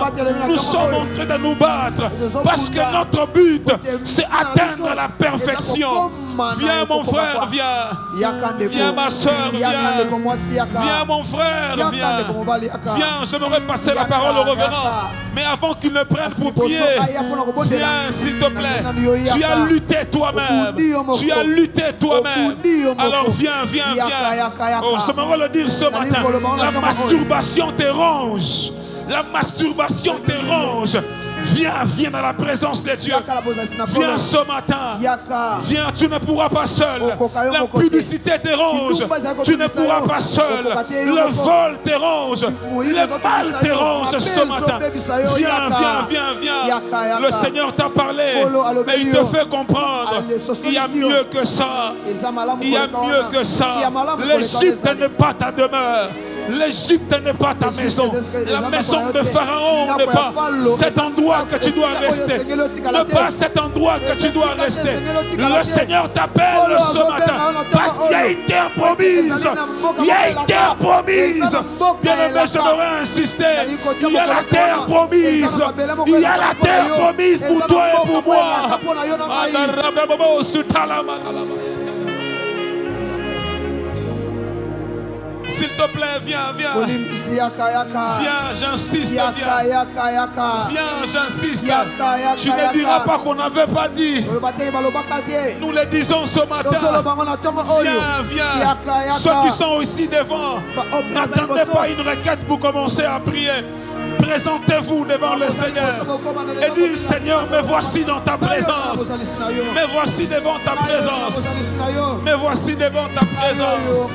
nous sommes en train de nous battre parce que notre but, c'est atteindre la perfection. Viens mon frère, viens ma soeur, viens mon frère, viens, j'aimerais passer la parole au révérend, mais avant qu'il ne prenne pour prier, viens s'il te plaît. Tu as lutté toi-même, alors viens. Oh, j'aimerais le dire ce matin, la masturbation te ronge. Viens dans la présence de Dieu. Viens ce matin. Viens, tu ne pourras pas seul. La publicité te ronge. Tu ne pourras pas seul. Le vol te ronge. Le mal te ronge ce matin. Viens. Le Seigneur t'a parlé. Mais il te fait comprendre. Il y a mieux que ça. L'Égypte n'est pas ta demeure. L'Égypte n'est pas ta maison. La maison de Pharaon n'est pas cet endroit que tu dois rester. Ne pas cet endroit que tu dois rester. Le Seigneur t'appelle ce matin parce qu'il y a une terre promise. Bien-aimé, j'aimerais insister. Il y a la terre promise. Il y a la terre promise pour toi et pour moi. S'il te plaît, viens. Olimbisi yaka yaka. Viens, j'insiste, Yaka viens. yaka yaka. Viens, j'insiste. Yaka, yaka, Tu ne yaka. diras pas qu'on n'avait pas dit. Olobate balobaka te. Nous le disons ce matin. Tozoloba ngo na ntongo oyo. Viens. Yaka, yaka. Ceux qui sont ici devant, n'attendez pas une requête pour commencer à prier. Présentez-vous devant le Seigneur et dites, Seigneur, me voici dans ta présence. Me voici devant ta présence. Me voici devant ta présence.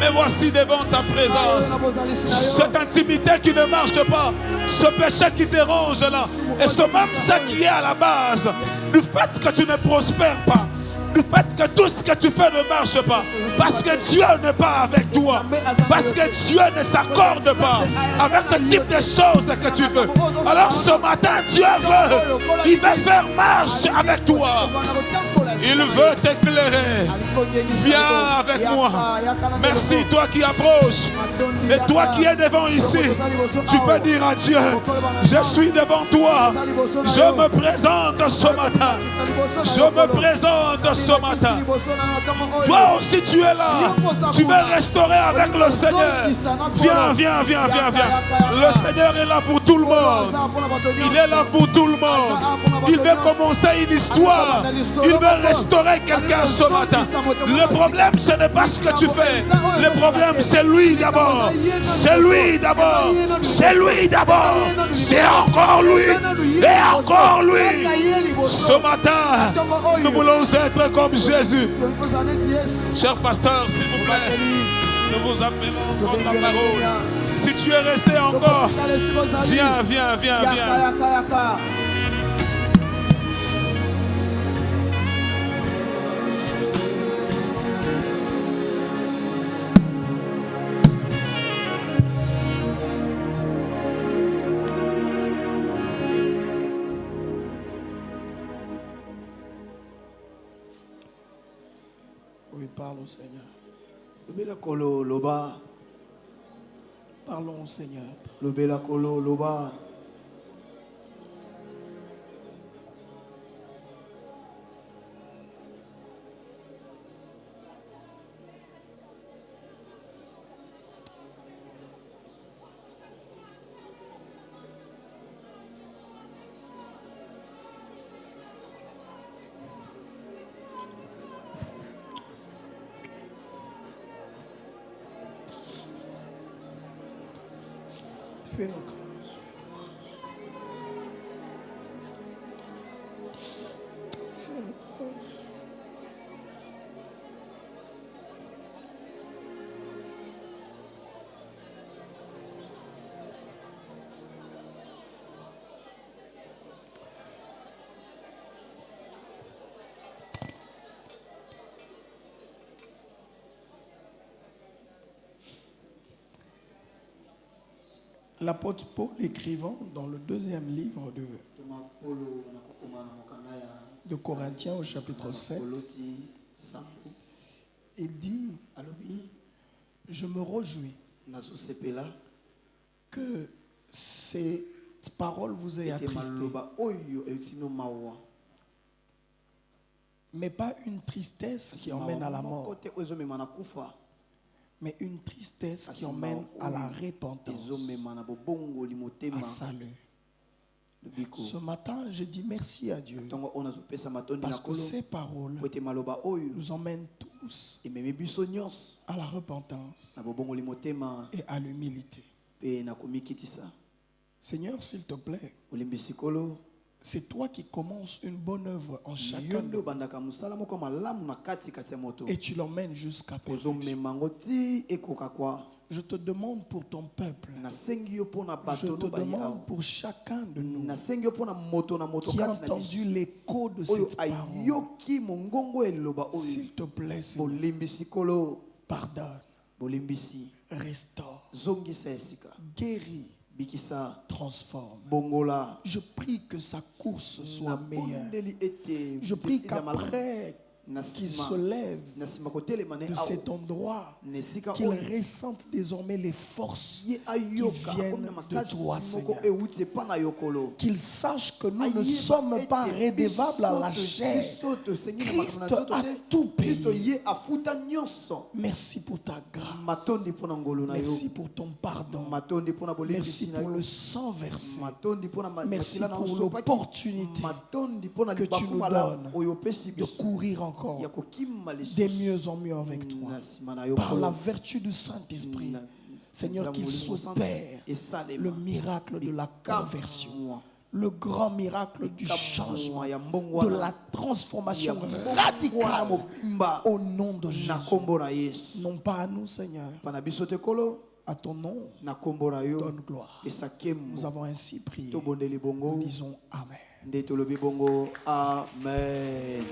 Me voici devant ta présence. Cette intimité qui ne marche pas, ce péché qui te dérange là, et ce même ça qui est à la base du fait que tu ne prospères pas, du fait que tout ce que tu fais ne marche pas, parce que Dieu n'est pas avec toi, parce que Dieu ne s'accorde pas avec ce type de choses que tu veux. Alors ce matin, Dieu veut, il veut faire marche avec toi. Il veut t'éclairer. Viens avec moi. Merci, toi qui approches. Et toi qui es devant ici, tu peux dire à Dieu, je suis devant toi. Je me présente ce matin. Je me présente ce matin. Toi aussi tu es là. Tu veux restaurer avec le Seigneur. Viens. Le Seigneur est là pour tout le monde. Il est là pour tout le monde. Il veut commencer une histoire. Il veut restaurer quelqu'un ce matin. Le problème, ce n'est pas ce que tu fais. Le problème, c'est lui d'abord. C'est lui d'abord. C'est lui d'abord. C'est encore lui. Et encore lui. Ce matin, nous voulons être comme Jésus. Cher pasteur, s'il vous plaît, nous vous appelons contre la parole. Si tu es resté encore, viens. Oui, parle au Seigneur. Lobela kolo loba. Parlons au Seigneur. Lobela kolo loba. Fais-nous grâce. Fais-nous grâce. L'apôtre Paul écrivant dans le deuxième livre de Corinthiens au chapitre 7, il dit, je me réjouis que cette parole vous ait attristé, mais pas une tristesse qui emmène à la mort, mais une tristesse qui emmène à la repentance, à salut. Ce matin, je dis merci à Dieu parce que ces paroles nous emmènent tous à la repentance et à l'humilité. Seigneur, s'il te plaît, c'est toi qui commences une bonne œuvre en chacun de nous et tu l'emmènes jusqu'à perfection. Je te demande pour ton peuple. Je te demande pour chacun de nous qui a entendu l'écho de cette parole. S'il te plaît, Seigneur, pardonne, restaure, guéris, transforme. Je prie que sa course soit meilleure. Je prie qu'après qu'il se lève de cet endroit, qu'il ressente désormais les forces qui viennent de toi, Seigneur. Qu'il sache que nous ne sommes pas redevables à la chair. Christ a tout payé. Merci pour ta grâce. Merci pour ton pardon. Merci pour le sang versé. Merci pour l'opportunité que tu nous donnes de courir encore de mieux en mieux avec toi. Par la vertu du Saint-Esprit, Seigneur, qu'il s'opère le miracle de la conversion, le grand miracle du changement, de la transformation radicale au nom de Jésus. Non pas à nous, Seigneur, à ton nom, donne gloire. Nous avons ainsi prié. Nous disons Amen. Amen.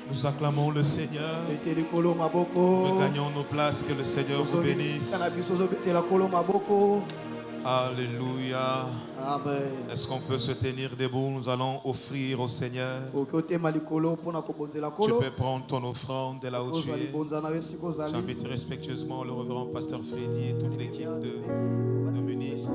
Nous acclamons le Seigneur. Regagnons nos places. Que le Seigneur vous bénisse. Alléluia. Amen. Est-ce qu'on peut se tenir debout? Nous allons offrir au Seigneur. Tu peux prendre ton offrande de là où tu es. J'invite respectueusement le révérend pasteur Freddy et toute l'équipe de ministres.